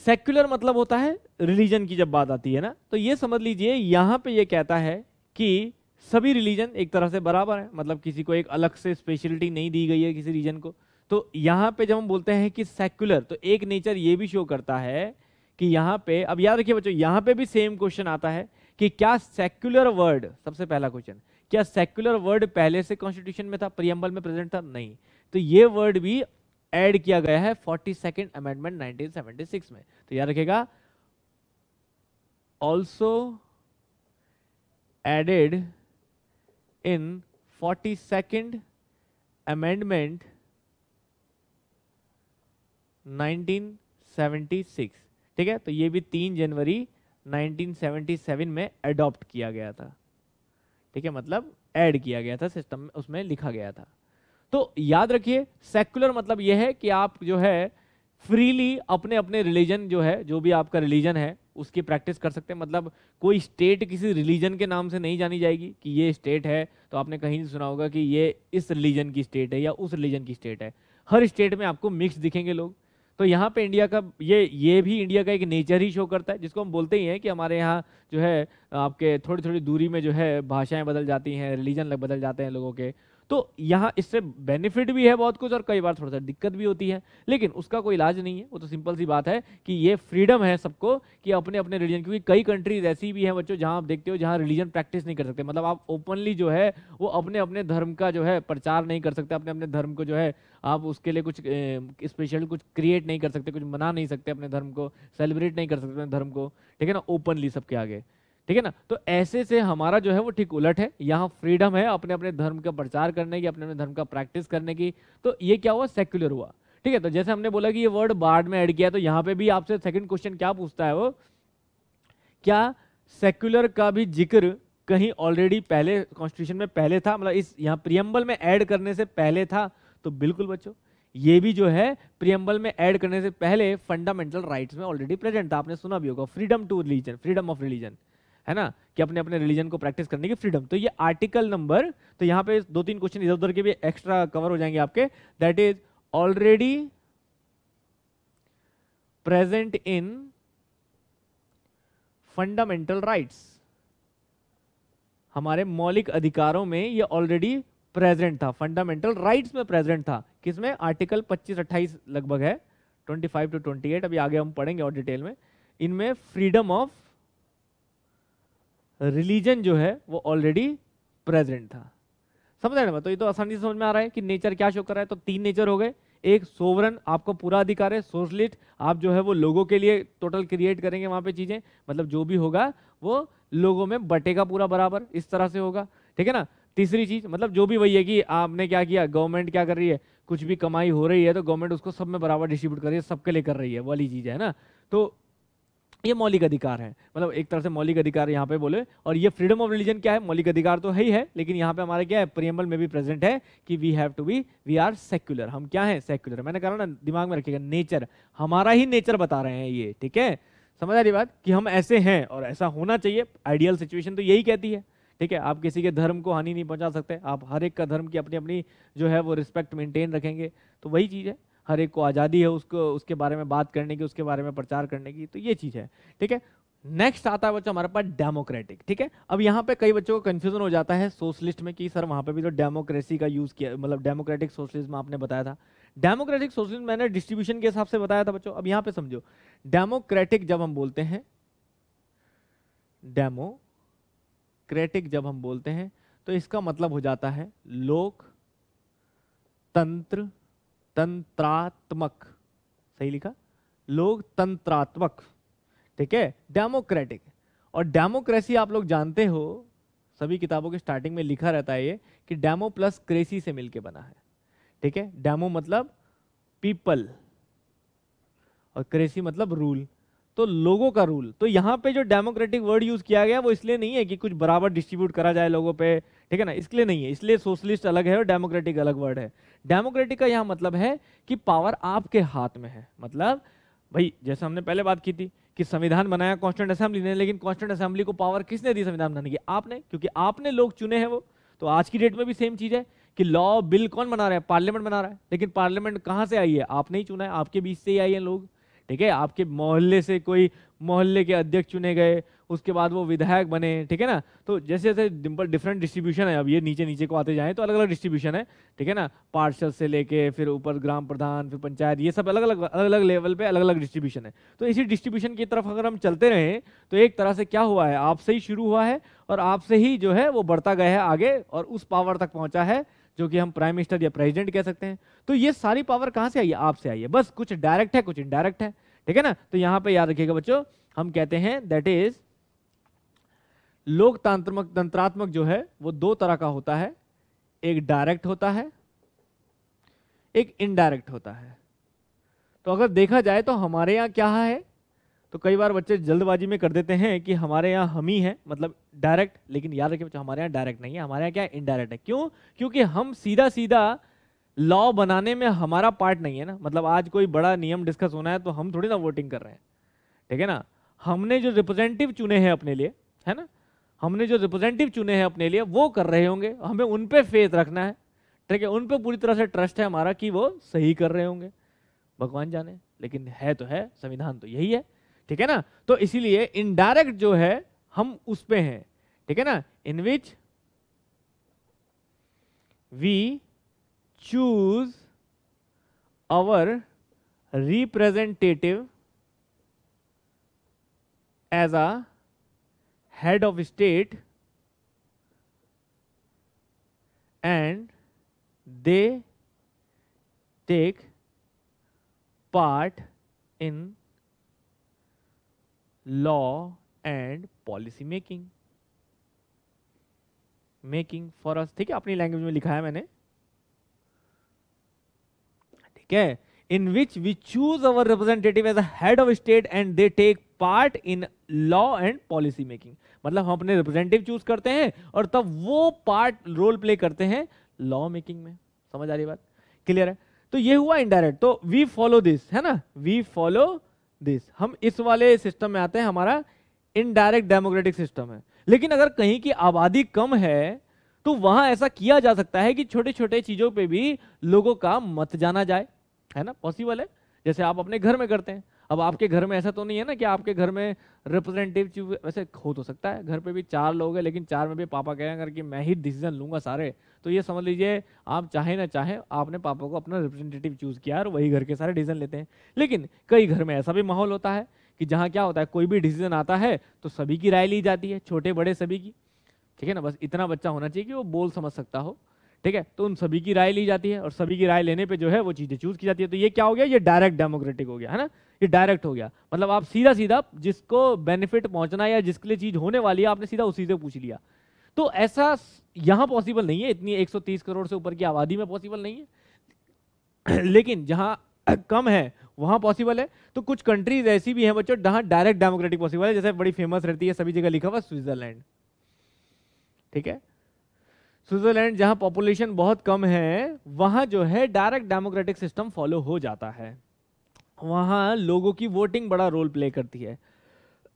सेक्युलर मतलब होता है रिलीजन की जब बात आती है ना, तो ये समझ लीजिए यहां पे ये कहता है कि सभी रिलीजन एक तरह से बराबर है, मतलब किसी को एक अलग से स्पेशलिटी नहीं दी गई है किसी रीजन को। तो यहां पे जब हम बोलते हैं कि सेक्युलर, तो एक नेचर ये भी शो करता है कि यहां पे, अब याद रखिए बच्चों, यहां पे भी सेम क्वेश्चन आता है कि क्या सेक्युलर वर्ड, सबसे पहला क्वेश्चन, क्या सेक्युलर वर्ड पहले से कॉन्स्टिट्यूशन में था, प्रियम्बल में प्रेजेंट था? नहीं। तो ये वर्ड भी ऐड किया गया है 42nd अमेंडमेंट 1976 में। तो याद रखिएगा, also added in 42nd amendment 1976। ठीक है, तो ये भी 3 जनवरी 1977 में अडॉप्ट किया गया था। ठीक है, मतलब ऐड किया गया था सिस्टम में, उसमें लिखा गया था। तो याद रखिए सेक्युलर मतलब यह है कि आप जो है फ्रीली अपने अपने रिलीजन, जो है जो भी आपका रिलीजन है उसकी प्रैक्टिस कर सकते हैं। मतलब कोई स्टेट किसी रिलीजन के नाम से नहीं जानी जाएगी कि ये स्टेट है, तो आपने कहीं सुना होगा कि ये इस रिलीजन की स्टेट है या उस रिलीजन की स्टेट है। हर स्टेट में आपको मिक्स दिखेंगे लोग। तो यहाँ पे इंडिया का ये भी इंडिया का एक नेचर ही शो करता है, जिसको हम बोलते ही हैं कि हमारे यहाँ जो है आपके थोड़ी थोड़ी दूरी में जो है भाषाएं बदल जाती हैं, रिलीजन बदल जाते हैं लोगों के। तो यहाँ इससे बेनिफिट भी है बहुत कुछ, और कई बार थोड़ा सा दिक्कत भी होती है, लेकिन उसका कोई इलाज नहीं है। वो तो सिंपल सी बात है कि ये फ्रीडम है सबको कि अपने अपने रिलीजन, क्योंकि कई कंट्रीज ऐसी भी हैं बच्चों जहाँ आप देखते हो जहाँ रिलीजन प्रैक्टिस नहीं कर सकते, मतलब आप ओपनली जो है वो अपने अपने धर्म का जो है प्रचार नहीं कर सकते, अपने अपने धर्म को जो है आप उसके लिए कुछ स्पेशल कुछ क्रिएट नहीं कर सकते, कुछ मना नहीं सकते, अपने धर्म को सेलिब्रेट नहीं कर सकते अपने धर्म को, ठीक है ना, ओपनली सबके आगे। ठीक है ना, तो ऐसे से हमारा जो है वो ठीक उलट है, यहाँ फ्रीडम है अपने अपने धर्म का प्रचार करने की, अपने अपने धर्म का प्रैक्टिस करने की। तो ये क्या हुआ, सेक्युलर हुआ। ठीक है, तो जैसे हमने बोला कि ये वर्ड बाद में ऐड किया, तो यहाँ पे भी आपसे सेकंड क्वेश्चन क्या पूछता है वो, क्या सेक्युलर का भी जिक्र कहीं ऑलरेडी पहले कॉन्स्टिट्यूशन में पहले था, मतलब इस यहाँ प्रियम्बल में ऐड करने से पहले था? तो बिल्कुल बच्चों, ये भी जो है प्रियम्बल में ऐड करने से पहले फंडामेंटल राइट्स में ऑलरेडी प्रेजेंट था। आपने सुना भी होगा freedom to religion, freedom of religion, है ना, कि अपने अपने रिलीजन को प्रैक्टिस करने की फ्रीडम। तो ये आर्टिकल नंबर, तो यहाँ पे 2-3 क्वेश्चन इधर उधर के भी एक्स्ट्रा कवर हो जाएंगे आपके, that is already present in fundamental rights. हमारे मौलिक अधिकारों में ये ऑलरेडी प्रेजेंट था, फंडामेंटल राइट्स में प्रेजेंट था। किसमें? आर्टिकल 25-28 लगभग है, 25 to 28, अभी आगे हम पढ़ेंगे और डिटेल में। इनमें फ्रीडम ऑफ रिलीजन जो है वो ऑलरेडी प्रेजेंट था। समझ रहे ना? तो ये तो आसानी से समझ में आ रहा है कि नेचर क्या शो कर रहा है। तो 3 नेचर हो गए, एक सोवरन, आपको पूरा अधिकार है, सोशलिस्ट, आप जो है वो लोगों के लिए टोटल क्रिएट करेंगे वहां पे चीजें, मतलब जो भी होगा वो लोगों में बटेगा पूरा बराबर, इस तरह से होगा। ठीक है ना। तीसरी चीज, मतलब जो भी वही है कि आपने क्या किया, गवर्नमेंट क्या कर रही है, कुछ भी कमाई हो रही है तो गवर्नमेंट उसको सब में बराबर डिस्ट्रीब्यूट कर रही है, सबके लिए कर रही है, वाली चीज है ना। तो ये मौलिक अधिकार है, मतलब एक तरह से मौलिक अधिकार यहाँ पे बोले। और ये फ्रीडम ऑफ रिलीजन क्या है, मौलिक अधिकार तो है ही है, लेकिन यहाँ पे हमारे क्या है, प्रियम्बल में भी प्रेजेंट है कि वी आर सेक्युलर, हम क्या है, सेक्युलर। मैंने कहा ना, दिमाग में रखिएगा, नेचर, हमारा ही नेचर बता रहे हैं ये, ठीक है, समझ आ रही बात, कि हम ऐसे हैं और ऐसा होना चाहिए। आइडियल सिचुएशन तो यही कहती है, ठीक है। आप किसी के धर्म को हानि नहीं पहुंचा सकते, आप हर एक का धर्म की अपनी अपनी जो है वो रिस्पेक्ट मेंटेन रखेंगे, तो वही चीज़ है, हर एक को आज़ादी है उसको उसके बारे में बात करने की, उसके बारे में प्रचार करने की, तो ये चीज़ है, ठीक है। नेक्स्ट आता है बच्चों हमारे पास डेमोक्रेटिक, ठीक है। अब यहाँ पे कई बच्चों को कंफ्यूजन हो जाता है सोशलिस्ट में कि सर वहाँ पे भी तो डेमोक्रेसी का यूज़ किया, मतलब डेमोक्रेटिक सोशलिज्म आपने बताया था। डेमोक्रेटिक सोशलिज्म मैंने डिस्ट्रीब्यूशन के हिसाब से बताया था बच्चों। अब यहाँ पे समझो, डेमोक्रेटिक जब हम बोलते हैं, डेमोक्रेटिक जब हम बोलते हैं तो इसका मतलब हो जाता है लोक तंत्र, तंत्रात्मक, सही लिखा, लोकतंत्रात्मक, ठीक है, डेमोक्रेटिक। और डेमोक्रेसी आप लोग जानते हो, सभी किताबों के स्टार्टिंग में लिखा रहता है ये कि डेमो प्लस क्रेसी से मिलके बना है, ठीक है। डेमो मतलब पीपल और क्रेसी मतलब रूल, तो लोगों का रूल। तो यहाँ पे जो डेमोक्रेटिक वर्ड यूज किया गया वो इसलिए नहीं है कि कुछ बराबर डिस्ट्रीब्यूट करा जाए लोगों पे, ठीक है ना, इसलिए नहीं है, इसलिए सोशलिस्ट अलग है और डेमोक्रेटिक अलग वर्ड है। डेमोक्रेटिक का यहाँ मतलब है कि पावर आपके हाथ में है, मतलब भाई जैसे हमने पहले बात की थी कि संविधान बनाया कॉन्स्टिट्यूएंट असेंबली ने, लेकिन कॉन्स्टिट्यूएंट असेंबली को पावर किसने दी संविधान बनाने की, आपने, क्योंकि आपने लोग चुने हैं वो। तो आज की डेट में भी सेम चीज है कि लॉ बिल कौन बना रहा है, पार्लियामेंट बना रहा है, लेकिन पार्लियामेंट कहाँ से आई है, आपने ही चुना है, आपके बीच से ही आई है लोग, ठीक है। आपके मोहल्ले से कोई मोहल्ले के अध्यक्ष चुने गए, उसके बाद वो विधायक बने, ठीक है ना। तो जैसे जैसे डिफरेंट डिस्ट्रीब्यूशन है, अब ये नीचे नीचे को आते जाएं तो अलग अलग डिस्ट्रीब्यूशन है, ठीक है ना, पार्षद से लेके फिर ऊपर ग्राम प्रधान, फिर पंचायत, ये सब अलग अलग लेवल पे अलग अलग डिस्ट्रीब्यूशन है। तो इसी डिस्ट्रीब्यूशन की तरफ अगर हम चलते रहे तो एक तरह से क्या हुआ है, आपसे ही शुरू हुआ है और आपसे ही जो है वो बढ़ता गया है आगे और उस पावर तक पहुंचा है जो कि हम प्राइम मिनिस्टर या प्रेसिडेंट कह सकते हैं। तो ये सारी पावर कहां से आई है, आपसे आई है, बस कुछ डायरेक्ट है कुछ इनडायरेक्ट है, ठीक है ना। तो यहां पे याद रखिएगा बच्चों, हम कहते हैं दैट इज लोकतांत्रिक तंत्रात्मक जो है वो दो तरह का होता है, एक डायरेक्ट होता है, एक इनडायरेक्ट होता है। तो अगर देखा जाए तो हमारे यहाँ क्या है, तो कई बार बच्चे जल्दबाजी में कर देते हैं कि हमारे यहाँ हम ही है, मतलब डायरेक्ट, लेकिन याद रखिए बच्चों हमारे यहाँ डायरेक्ट नहीं है, हमारे यहाँ क्या है, इनडायरेक्ट है। क्यों, क्योंकि हम सीधा सीधा लॉ बनाने में हमारा पार्ट नहीं है ना, मतलब आज कोई बड़ा नियम डिस्कस होना है तो हम थोड़ी ना वोटिंग कर रहे हैं, ठीक है ना। हमने जो रिप्रेजेंटेटिव चुने हैं अपने लिए, है ना, हमने जो रिप्रेजेंटेटिव चुने हैं अपने लिए वो कर रहे होंगे, हमें उन पे फेथ रखना है, ठीक है, उन पे पूरी तरह से ट्रस्ट है हमारा कि वो सही कर रहे होंगे, भगवान जाने, लेकिन है तो है, संविधान तो यही है, ठीक है ना। तो इसीलिए इनडायरेक्ट जो है हम उस पे हैं, ठीक है ना, in which we choose our representative as a head of state and they take part in law and policy making for us, ठीक है, अपनी लैंग्वेज में लिखा है मैंने, ठीक है, in which we choose our representative as a head of state and they take part in law and policy making, मतलब हम अपने रिप्रेजेंटेटिव चूज करते हैं और तब वो पार्ट रोल प्ले करते हैं लॉ मेकिंग में, समझ आ रही बात, क्लियर है। तो ये हुआ इनडायरेक्ट, तो वी फॉलो दिस, है ना, वी फॉलो दिस, हम इस वाले सिस्टम में आते हैं, हमारा इनडायरेक्ट डेमोक्रेटिक सिस्टम है। लेकिन अगर कहीं की आबादी कम है तो वहां ऐसा किया जा सकता है कि छोटे छोटे चीजों पे भी लोगों का मत जाना जाए, है ना, पॉसिबल है, जैसे आप अपने घर में करते हैं। अब आपके घर में ऐसा तो नहीं है ना कि आपके घर में रिप्रेजेंटेटिव, वैसे हो तो सकता है घर पे भी 4 लोग हैं लेकिन 4 में भी पापा कहेंगे कि मैं ही डिसीजन लूंगा सारे, तो ये समझ लीजिए आप चाहे ना चाहे आपने पापा को अपना रिप्रेजेंटेटिव चूज किया और वही घर के सारे डिसीजन लेते हैं। लेकिन कई घर में ऐसा भी माहौल होता है कि जहाँ क्या होता है, कोई भी डिसीजन आता है तो सभी की राय ली जाती है, छोटे बड़े सभी की, ठीक है ना, बस इतना बच्चा होना चाहिए कि वो बोल समझ सकता हो, ठीक है। तो उन सभी की राय ली जाती है और सभी की राय लेने पे जो है वो चीजें चूज की जाती है। तो ये क्या हो गया, ये डायरेक्ट डेमोक्रेटिक हो गया, है ना, ये डायरेक्ट हो गया, मतलब आप सीधा सीधा जिसको बेनिफिट पहुंचना या जिसके लिए चीज होने वाली है आपने सीधा उसी से पूछ लिया। तो ऐसा यहां पॉसिबल नहीं है, इतनी 130 करोड़ से ऊपर की आबादी में पॉसिबल नहीं है, लेकिन जहां कम है वहां पॉसिबल है। तो कुछ कंट्रीज ऐसी भी हैं बच्चों जहां डायरेक्ट डेमोक्रेटिक पॉसिबल है, जैसे बड़ी फेमस रहती है सभी जगह लिखा हुआ स्विट्जरलैंड, ठीक है। स्विट्जरलैंड जहां पॉपुलेशन बहुत कम है वहां जो है डायरेक्ट डेमोक्रेटिक सिस्टम फॉलो हो जाता है, वहां लोगों की वोटिंग बड़ा रोल प्ले करती है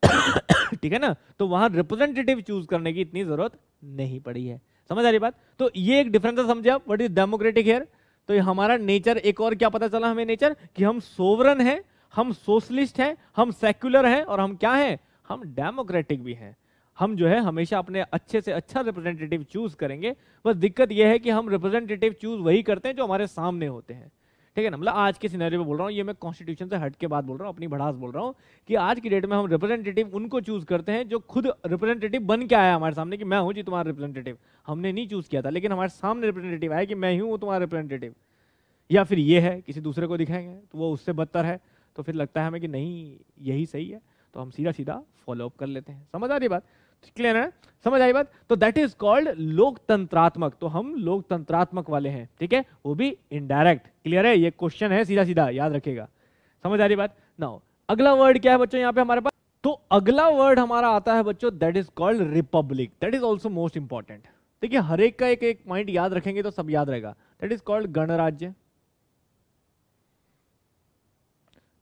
ठीक है ना। तो वहां रिप्रेजेंटेटिव चूज करने की इतनी जरूरत नहीं पड़ी है। समझ आ रही बात? तो ये एक डिफरेंस है, समझे आप? What is democratic here? तो ये हमारा नेचर, एक और क्या पता चला हमें नेचर, कि हम सोवरन हैं, हम सोशलिस्ट हैं, हम सेक्युलर हैं, और हम क्या हैं, हम डेमोक्रेटिक भी हैं। हम जो है हमेशा अपने अच्छे से अच्छा रिप्रेजेंटेटिव चूज करेंगे। बस दिक्कत यह है कि हम रिप्रेजेंटेटिव चूज वही करते हैं जो हमारे सामने होते हैं, ठीक है ना। मतलब आज के सिनेरियो में बोल रहा हूँ, ये मैं कॉन्स्टिट्यूशन से हट के बात बोल रहा हूँ, अपनी भड़ास बोल रहा हूँ, कि आज की डेट में हम रिप्रेजेंटेटिव उनको चूज करते हैं जो खुद रिप्रेजेंटेटिव बन के आया हमारे सामने, कि मैं हूँ जी तुम्हारा रिप्रेजेंटेटिव। हमने नहीं चूज किया था, लेकिन हमारे सामने रिप्रेजेंटेटिव आया कि मैं ही हूँ तुम्हारा रिप्रेजेंटेटिव। या फिर ये है किसी दूसरे को दिखाएंगे तो वो उससे बदतर है, तो फिर लगता है हमें कि नहीं यही सही है, तो हम सीधा सीधा फॉलो अप कर लेते हैं। समझ आ रही बात? क्लियर है? समझ आई बात? तो दैट इज कॉल्ड लोकतंत्रात्मक। तो हम लोकतंत्रात्मक वाले हैं, ठीक है, वो भी इनडायरेक्ट। क्लियर है? ये क्वेश्चन है सीधा सीधा, याद रखेगा। समझ आ रही बात? नाउ अगला वर्ड क्या है बच्चों यहाँ पे हमारे पास? तो अगला वर्ड हमारा आता है बच्चों, that is called Republic. That is also most important. देखिए हर एक का एक एक पॉइंट याद रखेंगे तो सब याद रहेगा। दैट इज कॉल्ड गणराज्य।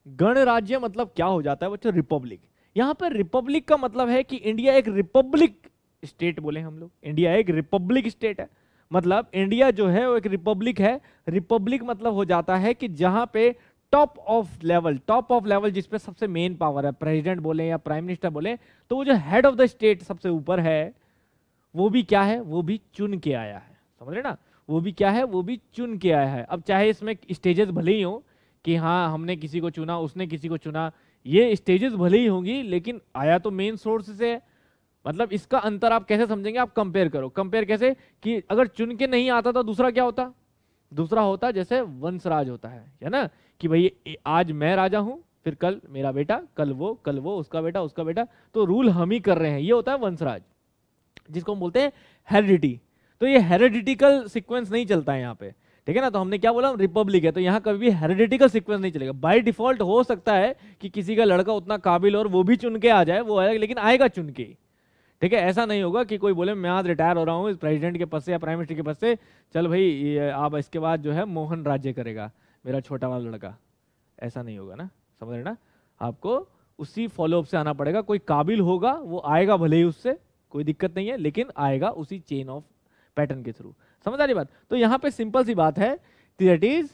गणराज्य मतलब क्या हो जाता है बच्चों? रिपब्लिक। यहां पर रिपब्लिक का मतलब है कि इंडिया एक रिपब्लिक स्टेट बोले हम लोग, इंडिया एक रिपब्लिक स्टेट है। मतलब इंडिया जो है वो एक रिपब्लिक है। रिपब्लिक मतलब हो जाता है कि जहां पे टॉप ऑफ लेवल जिसपे सबसे मेन पावर है, प्रेसिडेंट बोले या प्राइम मिनिस्टर बोले, तो वो जो हेड ऑफ द स्टेट सबसे ऊपर है, वो भी क्या है, वो भी चुन के आया है। समझ रहे ना? वो भी क्या है, वो भी चुन के आया है। अब चाहे इसमें स्टेजेस भले ही हो कि हाँ हमने किसी को चुना, उसने किसी को चुना, ये स्टेजेस भले ही होंगी, लेकिन आया तो मेन सोर्स से है। मतलब इसका अंतर आप कैसे समझेंगे? आप कंपेयर करो। कंपेयर कैसे? कि अगर चुन के नहीं आता तो दूसरा क्या होता? दूसरा होता जैसे वंशराज होता है ना, कि भाई आज मैं राजा हूं, फिर कल मेरा बेटा, कल वो उसका बेटा, उसका बेटा, तो रूल हम ही कर रहे हैं, ये होता है वंशराज, जिसको हम बोलते हैं हेरिडिटी। तो ये हेरिडिटिकल सीक्वेंस नहीं चलता है यहाँ पे, ठीक है ना। तो हमने क्या बोला, रिपब्लिक है, तो यहाँ कभी भी हेरिडिटिकल सीक्वेंस नहीं चलेगा। बाय डिफॉल्ट हो सकता है कि किसी का लड़का उतना काबिल और वो भी चुन के आ जाए, वो आएगा, लेकिन आएगा चुन के, ठीक है। ऐसा नहीं होगा कि कोई बोले मैं आज रिटायर हो रहा हूँ इस प्रेसिडेंट के पद से या प्राइम मिनिस्टर के पद से, चल भाई आप इसके बाद जो है मोहन राज्य करेगा मेरा छोटा वाला लड़का। ऐसा नहीं होगा ना, समझ रहे ना। आपको उसी फॉलोअप से आना पड़ेगा। कोई काबिल होगा वो आएगा, भले ही उससे कोई दिक्कत नहीं है, लेकिन आएगा उसी चेन ऑफ पैटर्न के थ्रू। समझ आ रही बात? तो यहां पे सिंपल सी बात है, दैट इज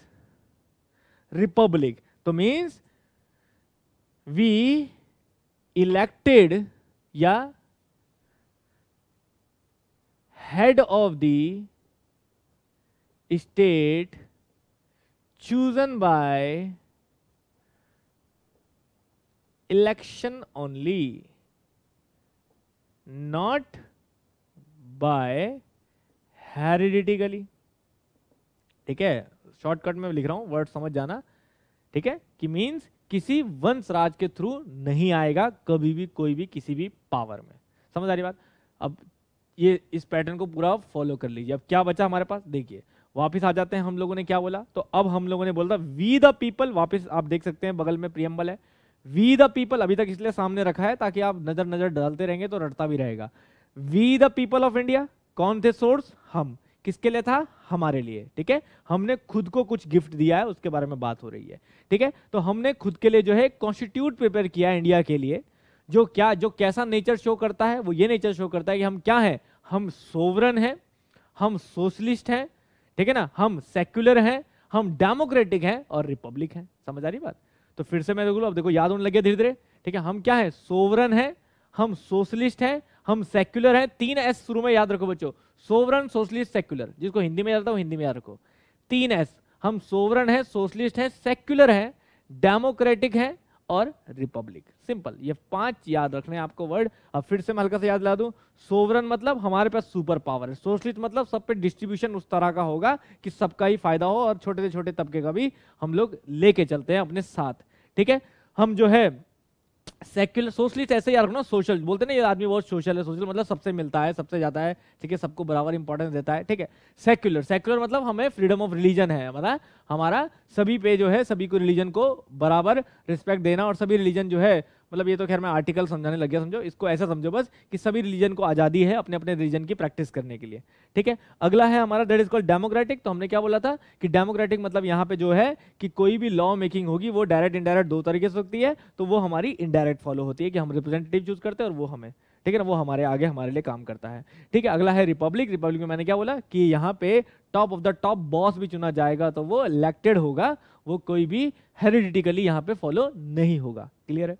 रिपब्लिक। तो मींस वी इलेक्टेड या head of the state chosen by election only, not by hereditally। ठीक है, शॉर्टकट में लिख रहा हूं, वर्ड समझ जाना, ठीक है। कि मींस किसी वंशराज के थ्रू नहीं आएगा कभी भी कोई भी किसी भी पावर में। समझ आ रही बात? अब ये इस पैटर्न को पूरा फॉलो कर लीजिए। अब क्या बचा हमारे पास, देखिए वापिस आ जाते हैं। हम लोगों ने क्या बोला? तो अब हम लोगों ने बोला वी द पीपल। वापिस आप देख सकते हैं बगल में प्रियम्बल है, वी द पीपल। अभी तक इसलिए सामने रखा है ताकि आप नजर नजर डालते रहेंगे तो रटता भी रहेगा। We the people of India, कौन थे सोर्स? हम। किसके लिए था? हमारे लिए, ठीक है। हमने खुद को कुछ गिफ्ट दिया है, उसके बारे में बात हो रही है, ठीक है। तो हमने खुद के लिए जो है कॉन्स्टिट्यूट प्रिपेयर किया है इंडिया के लिए, जो कैसा नेचर शो करता है, वो ये नेचर शो करता है कि हम क्या है, हम सोवरन हैं, हम सोशलिस्ट हैं, ठीक है ना, हम सेक्युलर हैं, हम डेमोक्रेटिक हैं और रिपब्लिक हैं। समझ आ रही बात? तो फिर से मैं बोलूं, अब देखो याद होने लगे धीरे धीरे, ठीक है। हम क्या है? सोवरन है, हम सोशलिस्ट हैं, हम सेक्युलर हैं। 3 एस शुरू में याद रखो बच्चों, सोवरन, सोशलिस्ट, सेक्युलर। जिसको हिंदी में याद आता है वो हिंदी में याद रखो। 3 एस, हम सोवरन है, सोशलिस्ट है, सेक्युलर है, डेमोक्रेटिक है और रिपब्लिक। सिंपल, ये 5 याद रखने हैं आपको वर्ड। अब फिर से मैं हल्का से याद दिला दूं, सोवरन मतलब हमारे पास सुपर पावर है, सोशलिस्ट मतलब सब पे डिस्ट्रीब्यूशन उस तरह का होगा कि सबका ही फायदा हो और छोटे से छोटे तबके का भी हम लोग लेके चलते हैं अपने साथ, ठीक है। हम जो है सेक्युलर, सोशलिस्ट ऐसे याद रखना, सोशल बोलते हैं ना, ये आदमी बहुत सोशल है, सोशल मतलब सबसे मिलता है, सबसे जाता है, ठीक है, सबको बराबर इंपॉर्टेंस देता है, ठीक है। सेक्युलर, सेक्युलर मतलब हमें फ्रीडम ऑफ रिलीजन है, मतलब हमारा सभी पे जो है सभी को रिलीजन को बराबर रिस्पेक्ट देना, और सभी रिलीजन जो है, मतलब ये तो खैर मैं आर्टिकल समझाने लग गया, समझो इसको ऐसा समझो बस कि सभी रिलीजन को आजादी है अपने अपने रिलीजन की प्रैक्टिस करने के लिए। ठीक है, अगला है हमारा दैट इज कॉल्ड डेमोक्रेटिक। तो हमने क्या बोला था कि डेमोक्रेटिक मतलब यहाँ पे जो है कि कोई भी लॉ मेकिंग होगी वो डायरेक्ट इनडायरेक्ट दो तरीके से होती है, तो वो हमारी इनडायरेक्ट फॉलो होती है कि हम रिप्रेजेंटेटिव चूज करते हैं और वो हमें, ठीक है ना, वो हमारे आगे हमारे लिए काम करता है। ठीक है, अगला है रिपब्लिक। रिपब्लिक में मैंने क्या बोला कि यहाँ पे top of the top boss भी चुना जाएगा तो वो इलेक्टेड होगा, वो कोई भी हेरिडिटिकली यहाँ पे फॉलो नहीं होगा। क्लियर है,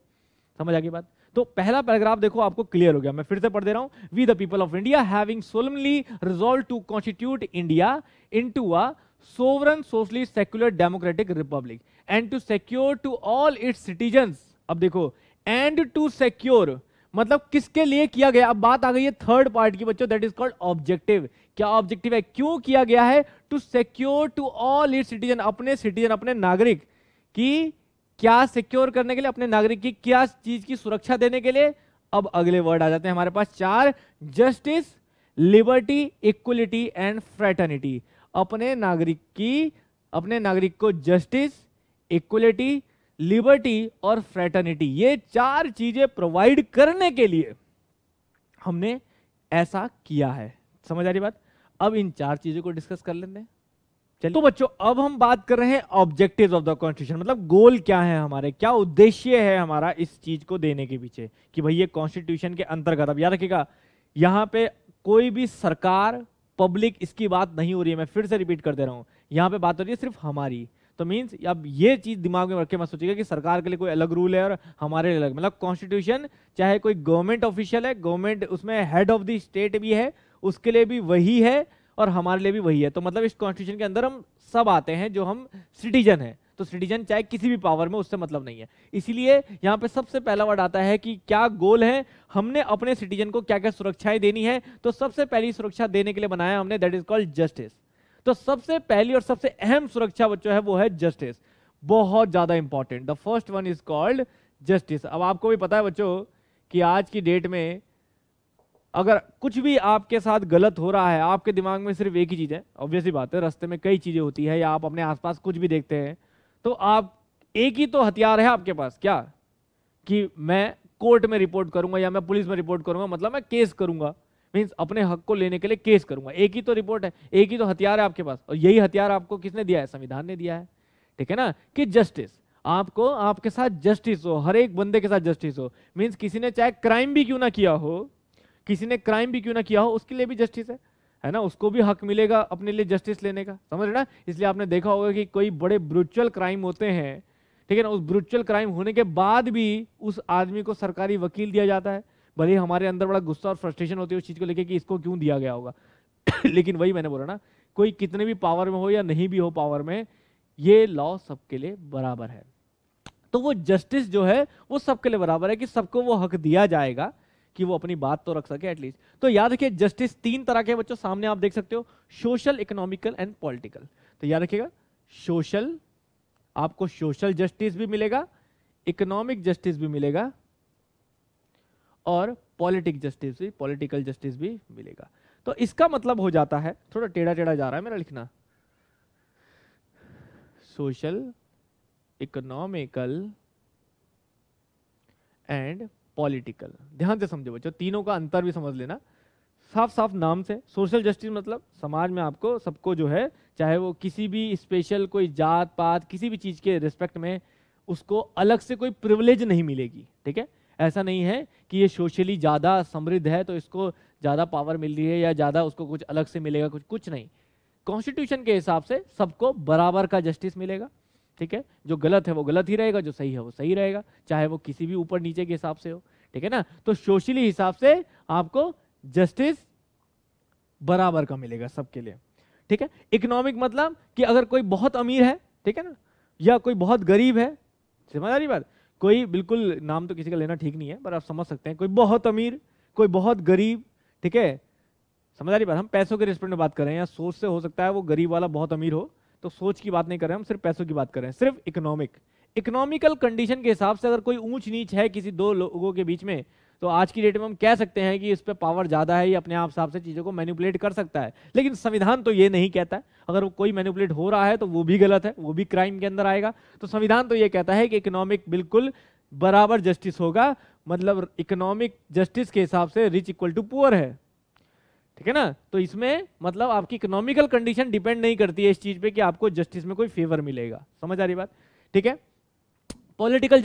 समझ आ गई बात? तो पहला पैराग्राफ देखो आपको क्लियर हो गया, मैं फिर से पढ़ दे रहा हूं। We the people of India having solemnly resolved to constitute India into a sovereign socialist secular democratic republic and to secure to all its citizens. अब देखो, एंड टू सिक्योर मतलब किसके लिए किया गया। अब बात आ गई है थर्ड पार्ट की बच्चों, दैट इज कॉल्ड ऑब्जेक्टिव। क्या ऑब्जेक्टिव है, क्यों किया गया है? To secure to all its citizen, अपने सिटीजन अपने नागरिक की क्या सिक्योर करने के लिए, अपने नागरिक की क्या चीज की सुरक्षा देने के लिए। अब अगले वर्ड आ जाते हैं हमारे पास चार, justice, liberty, equality and fraternity. अपने नागरिक को जस्टिस, इक्वलिटी, लिबर्टी और फ्रेटर्निटी, ये चार चीजें प्रोवाइड करने के लिए हमने ऐसा किया है। समझ आ रही बात? अब इन चार चीजों को डिस्कस कर लेते हैं। चलिए, तो बच्चों अब हम बात कर रहे हैं ऑब्जेक्टिव्स ऑफ द कॉन्स्टिट्यूशन, मतलब गोल क्या है हमारे, क्या उद्देश्य है हमारा इस चीज को देने के पीछे कि भाई ये कॉन्स्टिट्यूशन के अंतर्गत। अब याद रखिएगा, यहां पे कोई भी सरकार, पब्लिक, इसकी बात नहीं हो रही है, मैं फिर से रिपीट कर दे रहा हूं, यहां पे बात हो रही है सिर्फ हमारी। तो मींस अब ये चीज दिमाग में रख के मत सोचिएगा कि सरकार के लिए कोई अलग रूल है और हमारे लिए अलग, मतलब कॉन्स्टिट्यूशन चाहे कोई गवर्नमेंट ऑफिशियल है, गवर्नमेंट उसमें हेड ऑफ द स्टेट भी है, उसके लिए भी वही है और हमारे लिए भी वही है। तो मतलब इस कॉन्स्टिट्यूशन के अंदर हम सब आते हैं जो हम सिटीजन हैं। तो सिटीजन चाहे किसी भी पावर में, उससे मतलब नहीं है। इसीलिए यहाँ पे सबसे पहला वर्ड आता है कि क्या गोल है, हमने अपने सिटीजन को क्या क्या सुरक्षाएं देनी है। तो सबसे पहली सुरक्षा देने के लिए बनाया हमने, दैट इज कॉल्ड जस्टिस। तो सबसे पहली और सबसे अहम सुरक्षा बच्चों है वो है जस्टिस, बहुत ज्यादा important. The first one is called justice. अब आपको भी पता है बच्चों कि आज की डेट में अगर कुछ भी आपके साथ गलत हो रहा है, आपके दिमाग में सिर्फ एक ही चीज है, ऑब्वियसली बात है, रास्ते में कई चीजें होती है या आप अपने आसपास कुछ भी देखते हैं, तो आप एक ही तो हथियार है आपके पास, क्या कि मैं कोर्ट में रिपोर्ट करूंगा या मैं पुलिस में रिपोर्ट करूंगा, मतलब मैं केस करूंगा, मींस अपने हक को लेने के लिए केस करूंगा। एक ही तो रिपोर्ट है, एक ही तो हथियार है आपके पास, और यही हथियार आपको किसने दिया है? संविधान ने दिया है। ठीक है ना, कि जस्टिस, आपको आपके साथ जस्टिस हो, हर एक बंदे के साथ जस्टिस हो। मींस किसी ने चाहे क्राइम भी क्यों ना किया हो, उसके लिए भी जस्टिस है ना, उसको भी हक मिलेगा अपने लिए जस्टिस लेने का। समझ रहे ना? इसलिए आपने देखा होगा कि कोई बड़े ब्रूचुअल क्राइम होते हैं, ठीक है ना, उस ब्रूचुअल क्राइम होने के बाद भी उस आदमी को सरकारी वकील दिया जाता है, भले ही हमारे अंदर बड़ा गुस्सा और फ्रस्ट्रेशन होती है उस चीज को लेकर कि इसको क्यों दिया गया होगा लेकिन वही मैंने बोला ना, कोई कितने भी पावर में हो या नहीं भी हो पावर में, ये लॉ सबके लिए बराबर है। तो वो जस्टिस जो है वो सबके लिए बराबर है कि सबको वो हक दिया जाएगा कि वो अपनी बात तो रख सके एटलीस्ट। तो याद रखिए जस्टिस तीन तरह के बच्चों सामने आप देख सकते हो, सोशल, इकोनॉमिकल एंड पॉलिटिकल। तो याद रखिएगा, सोशल, आपको सोशल जस्टिस भी मिलेगा, इकोनॉमिक जस्टिस भी मिलेगा और पॉलिटिकल जस्टिस भी मिलेगा। तो इसका मतलब हो जाता है, थोड़ा टेढ़ा टेढ़ा जा रहा है मेरा लिखना, सोशल, इकोनॉमिकल एंड पॉलिटिकल। ध्यान से समझो बच्चों, तीनों का अंतर भी समझ लेना साफ साफ नाम से। सोशल जस्टिस मतलब समाज में आपको सबको जो है, चाहे वो किसी भी स्पेशल कोई जात पात किसी भी चीज के रिस्पेक्ट में, उसको अलग से कोई प्रिविलेज नहीं मिलेगी। ठीक है, ऐसा नहीं है कि ये सोशली ज्यादा समृद्ध है तो इसको ज्यादा पावर मिल रही है या ज्यादा उसको कुछ अलग से मिलेगा, कुछ नहीं। कॉन्स्टिट्यूशन के हिसाब से सबको बराबर का जस्टिस मिलेगा। ठीक है, जो गलत है वो गलत ही रहेगा, जो सही है वो सही रहेगा, चाहे वो किसी भी ऊपर नीचे के हिसाब से हो। ठीक है ना, तो सोशली हिसाब से आपको जस्टिस बराबर का मिलेगा सबके लिए। ठीक है, इकोनॉमिक मतलब कि अगर कोई बहुत अमीर है, ठीक है ना, या कोई बहुत गरीब है, समझ आ रही बात, कोई बिल्कुल नाम तो किसी का लेना ठीक नहीं है पर आप समझ सकते हैं, कोई बहुत अमीर, कोई बहुत गरीब, ठीक है, समझ आ रही बात। हम पैसों के रिस्पेक्ट में बात कर रहे हैं, या सोच से हो सकता है वो गरीब वाला बहुत अमीर हो, तो सोच की बात नहीं कर रहे हैं हम, सिर्फ पैसों की बात कर रहे हैं, सिर्फ इकोनॉमिकल कंडीशन के हिसाब से अगर कोई ऊंच नीच है किसी दो लोगों के बीच में, तो आज की डेट में हम कह सकते हैं कि इस पे पावर ज्यादा है, ये अपने आप हिसाब से चीजों को मैनिपुलेट कर सकता है। लेकिन संविधान तो ये नहीं कहता है। अगर वो कोई मैनिपुलेट हो रहा है तो वो भी गलत है, वो भी क्राइम के अंदर आएगा। तो संविधान तो ये कहता है कि इकोनॉमिक बिल्कुल बराबर जस्टिस होगा, मतलब इकोनॉमिक जस्टिस के हिसाब से रिच इक्वल टू पुअर है, ठीक है ना। तो इसमें मतलब आपकी इकोनॉमिकल कंडीशन डिपेंड नहीं करती है इस चीज पे कि आपको जस्टिस में कोई फेवर मिलेगा। समझ आ रही बात, ठीक है। पॉलिटिकल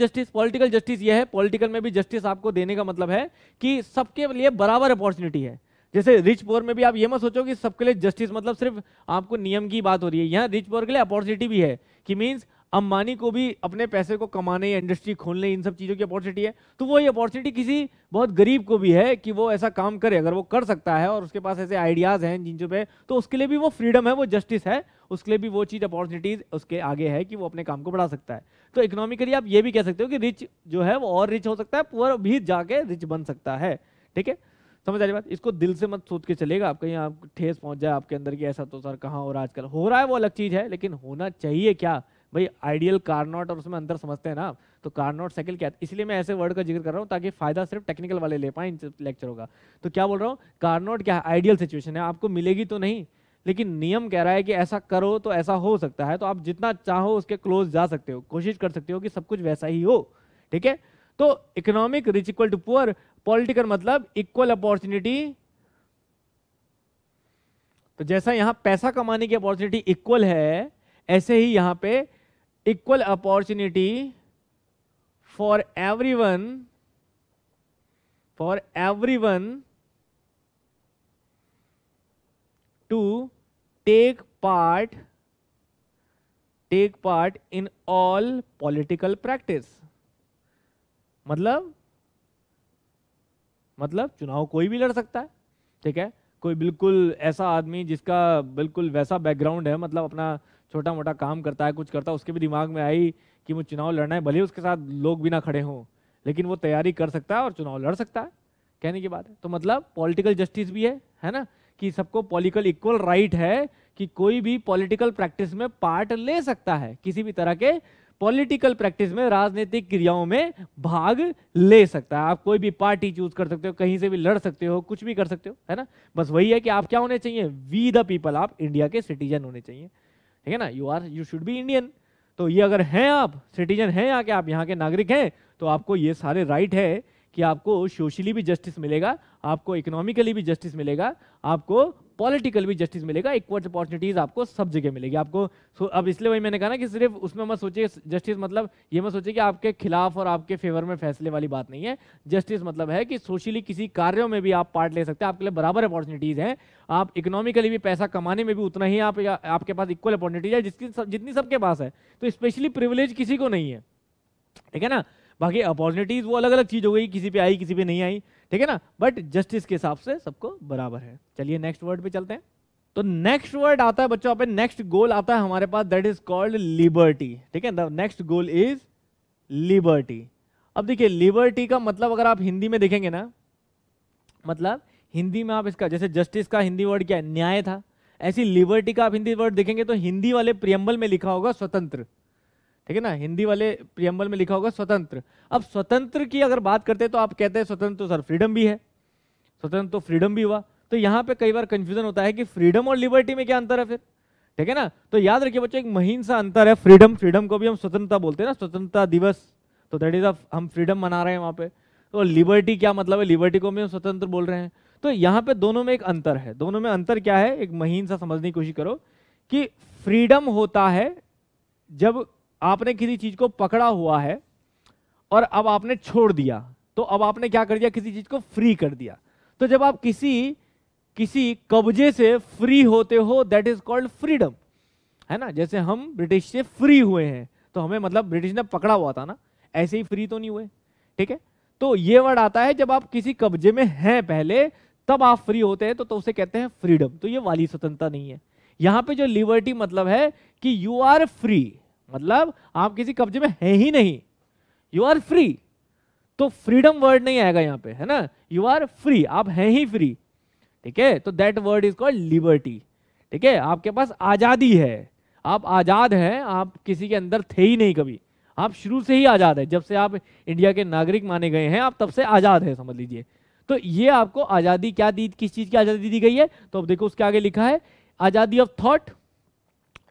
जस्टिस यह है, पॉलिटिकल में भी जस्टिस आपको देने का मतलब है कि सबके लिए बराबर अपॉर्चुनिटी है। जैसे रिच पुअर में भी आप ये मत सोचो कि सबके लिए जस्टिस मतलब सिर्फ आपको नियम की बात हो रही है। यहाँ रिच पुअर के लिए अपॉर्चुनिटी भी है कि मींस अंबानी को भी अपने पैसे को कमाने या इंडस्ट्री खोलने इन सब चीजों की अपॉर्चुनिटी है। तो वो ये अपॉर्चुनिटी किसी बहुत गरीब को भी है कि वो ऐसा काम करे, अगर वो कर सकता है और उसके पास ऐसे आइडियाज हैं जिन पे, तो उसके लिए भी वो फ्रीडम है, वो जस्टिस है, उसके लिए भी वो चीज अपॉर्चुनिटीज उसके आगे है कि वो अपने काम को बढ़ा सकता है। तो इकोनॉमिकली आप ये भी कह सकते हो कि रिच जो है वो और रिच हो सकता है, पुअर भी जाके रिच बन सकता है, ठीक है। समझ आ रही बात। इसको दिल से मत सोच के चलेगा, आप कहीं आप ठेस पहुंच जाए आपके अंदर कि ऐसा तो सर कहाँ हो रहा है आजकल। हो रहा है वो अलग चीज है, लेकिन होना चाहिए क्या भाई। आइडियल कारनॉट और उसमें अंतर समझते हैं ना आप। तो कारनॉट साइकिल क्या है, इसलिए मैं ऐसे वर्ड का जिक्र कर रहा हूँ ताकि फायदा सिर्फ टेक्निकल वाले ले पाए इन लेक्चरों का। तो क्या बोल रहा हूँ, कारनॉट क्या है, आइडियल सिचुएशन है, आपको मिलेगी तो नहीं, लेकिन नियम कह रहा है कि ऐसा करो तो ऐसा हो सकता है। तो आप जितना चाहो उसके क्लोज जा सकते हो, कोशिश कर सकते हो कि सब कुछ वैसा ही हो, ठीक है। तो economic rich equal to poor, political मतलब इक्वल अपॉर्चुनिटी। तो जैसा यहां पैसा कमाने की अपॉर्चुनिटी इक्वल है, ऐसे ही यहां पे equal opportunity for everyone to take part in all political practice. मतलब चुनाव कोई भी लड़ सकता है, ठीक है। कोई बिल्कुल ऐसा आदमी जिसका बिल्कुल वैसा बैकग्राउंड है, मतलब अपना छोटा मोटा काम करता है, कुछ करता है, उसके भी दिमाग में आई कि मुझे चुनाव लड़ना है, भले उसके साथ लोग भी ना खड़े हों, लेकिन वो तैयारी कर सकता है और चुनाव लड़ सकता है, कहने की बात है। तो मतलब पॉलिटिकल जस्टिस भी है ना, कि सबको पॉलिटिकल इक्वल राइट है कि कोई भी पॉलिटिकल प्रैक्टिस में पार्ट ले सकता है, किसी भी तरह के पॉलिटिकल प्रैक्टिस में, राजनीतिक क्रियाओं में भाग ले सकता है। आप कोई भी पार्टी चूज कर सकते हो, कहीं से भी लड़ सकते हो, कुछ भी कर सकते हो, है ना। बस वही है कि आप क्या होने चाहिए, वी द पीपल, आप इंडिया के सिटीजन होने चाहिए, ठीक है ना। You should be Indian. तो ये अगर हैं आप सिटीजन हैं, यहाँ के आप यहाँ के नागरिक हैं, तो आपको ये सारे राइट है कि आपको सोशली भी जस्टिस मिलेगा, आपको इकोनॉमिकली भी जस्टिस मिलेगा, आपको पॉलिटिकल भी जस्टिस मिलेगा, इक्वल अपॉर्चुनिटीज आपको सब जगह मिलेगी आपको। अब इसलिए वही मैंने कहा ना कि सिर्फ उसमें मत सोचिए जस्टिस मतलब ये मत सोचिए कि आपके खिलाफ और आपके फेवर में फैसले वाली बात नहीं है। जस्टिस मतलब है कि सोशली किसी कार्यों में भी आप पार्ट ले सकते हैं, आपके लिए बराबर अपॉर्चुनिटीज हैं। आप इकोनॉमिकली भी पैसा कमाने में भी उतना ही आपके पास इक्वल अपॉर्चुनिटीज है जितनी सबके पास है। तो स्पेशली प्रिविलेज किसी को नहीं है, ठीक है ना। बाकी अपॉर्चुनिटीज वो अलग अलग चीज हो गई, किसी पे आई किसी पे नहीं आई, ठीक है ना। बट जस्टिस के हिसाब से सबको बराबर है। चलिए नेक्स्ट वर्ड पे चलते हैं। तो नेक्स्ट वर्ड आता है बच्चों पे, नेक्स्ट गोल आता है हमारे पास, दैट इज कॉल्ड लिबर्टी, ठीक है। The next goal is liberty. अब देखिए लिबर्टी का मतलब अगर आप हिंदी में देखेंगे ना, मतलब हिंदी में आप इसका, जैसे जस्टिस का हिंदी वर्ड क्या है, न्याय था, ऐसी लिबर्टी का आप हिंदी वर्ड देखेंगे तो हिंदी वाले प्रियम्बल में लिखा होगा स्वतंत्र, ठीक है ना। हिंदी वाले प्रियम्बल में लिखा होगा स्वतंत्र। अब स्वतंत्र की अगर बात करते हैं तो आप कहते हैं स्वतंत्र तो सर फ्रीडम भी है, स्वतंत्र तो फ्रीडम भी हुआ। तो यहाँ पे कई बार कंफ्यूजन होता है कि फ्रीडम और लिबर्टी में क्या अंतर है फिर, ठीक है ना। तो याद रखिए बच्चों, एक महीन सा अंतर है। फ्रीडम को भी हम स्वतंत्रता बोलते हैं ना, स्वतंत्रता दिवस, तो दैट इज हम फ्रीडम मना रहे हैं वहां पे। तो लिबर्टी क्या मतलब है, लिबर्टी को भी हम स्वतंत्र बोल रहे हैं। तो यहाँ पे दोनों में एक अंतर है। दोनों में अंतर क्या है, एक महीन सा समझने की कोशिश करो कि फ्रीडम होता है जब आपने किसी चीज को पकड़ा हुआ है और अब आपने छोड़ दिया, तो अब आपने क्या कर दिया, किसी चीज को फ्री कर दिया। तो जब आप किसी कब्जे से फ्री होते हो, दैट इज कॉल्ड फ्रीडम, है ना। जैसे हम ब्रिटिश से फ्री हुए हैं, तो हमें मतलब ब्रिटिश ने पकड़ा हुआ था ना, ऐसे ही फ्री तो नहीं हुए, ठीक है। तो ये वर्ड आता है जब आप किसी कब्जे में हैं पहले, तब आप फ्री होते हैं, तो उसे कहते हैं फ्रीडम। तो ये वाली स्वतंत्रता नहीं है। यहां पे जो लिबर्टी मतलब है कि यू आर फ्री, मतलब आप किसी कब्जे में हैं ही नहीं, यू आर फ्री। तो फ्रीडम वर्ड नहीं आएगा यहां पे, है ना, यू आर फ्री, आप हैं ही फ्री, ठीक है। तो that word is called liberty, ठीक है। आपके पास आजादी है, आप आजाद हैं, आप किसी के अंदर थे ही नहीं कभी, आप शुरू से ही आजाद है, जब से आप इंडिया के नागरिक माने गए हैं आप तब से आजाद है, समझ लीजिए। तो ये आपको आजादी क्या दी, किस चीज की आजादी दी गई है, तो अब देखो उसके आगे लिखा है आजादी ऑफ थॉट,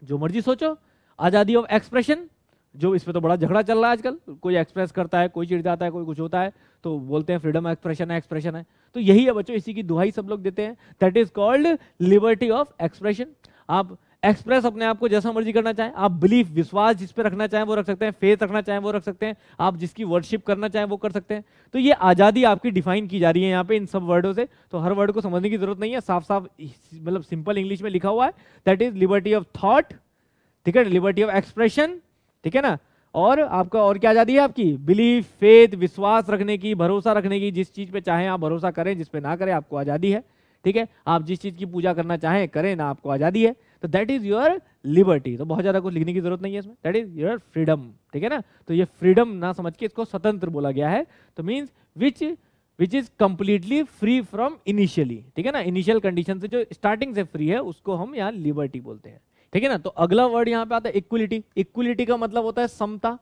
जो मर्जी सोचो, आजादी ऑफ एक्सप्रेशन, जो इसमें तो बड़ा झगड़ा चल रहा है आजकल, कोई एक्सप्रेस करता है, कोई चिढ़ जाता है, कोई कुछ होता है तो बोलते हैं फ्रीडम एक्सप्रेशन है, एक्सप्रेशन है। तो यही है बच्चों, इसी की दुहाई सब लोग देते हैं, that is called liberty of expression. आप एक्सप्रेस अपने आप को जैसा मर्जी करना चाहें, आप बिलीफ, विश्वास जिस पे रखना चाहें वो रख सकते हैं, फेथ रखना चाहें वो रख सकते हैं, आप जिसकी वर्शिप करना चाहें वो कर सकते हैं। तो ये आजादी आपकी डिफाइन की जा रही है यहाँ पे इन सब वर्डों से, तो हर वर्ड को समझने की जरूरत नहीं है, साफ साफ मतलब सिंपल इंग्लिश में लिखा हुआ है, that is liberty of thought, ठीक है, लिबर्टी ऑफ एक्सप्रेशन, ठीक है ना। और आपका और क्या आजादी है आपकी, बिलीफ, फेथ, विश्वास रखने की, भरोसा रखने की, जिस चीज पे चाहें आप भरोसा करें, जिस पे ना करें आपको आजादी है, ठीक है। आप जिस चीज की पूजा करना चाहें करें ना, आपको आजादी है, तो दैट इज योर लिबर्टी। तो बहुत ज्यादा कुछ लिखने की जरूरत नहीं है इसमें, दैट इज योर फ्रीडम, ठीक है ना। तो ये फ्रीडम ना समझ के इसको स्वतंत्र बोला गया है, तो means which is completely free from initially, ठीक है ना, इनिशियल कंडीशन से जो स्टार्टिंग से फ्री है उसको हम यहाँ लिबर्टी बोलते हैं, ठीक है ना। तो अगला वर्ड यहाँ पे आता है इक्वलिटी। इक्वलिटी का मतलब होता है समता,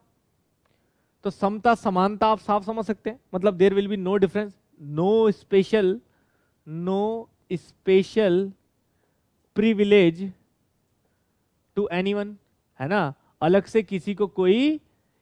तो समता, समानता आप साफ समझ सकते हैं, मतलब there will be no difference, no special privilege to anyone, है ना, अलग से किसी को कोई,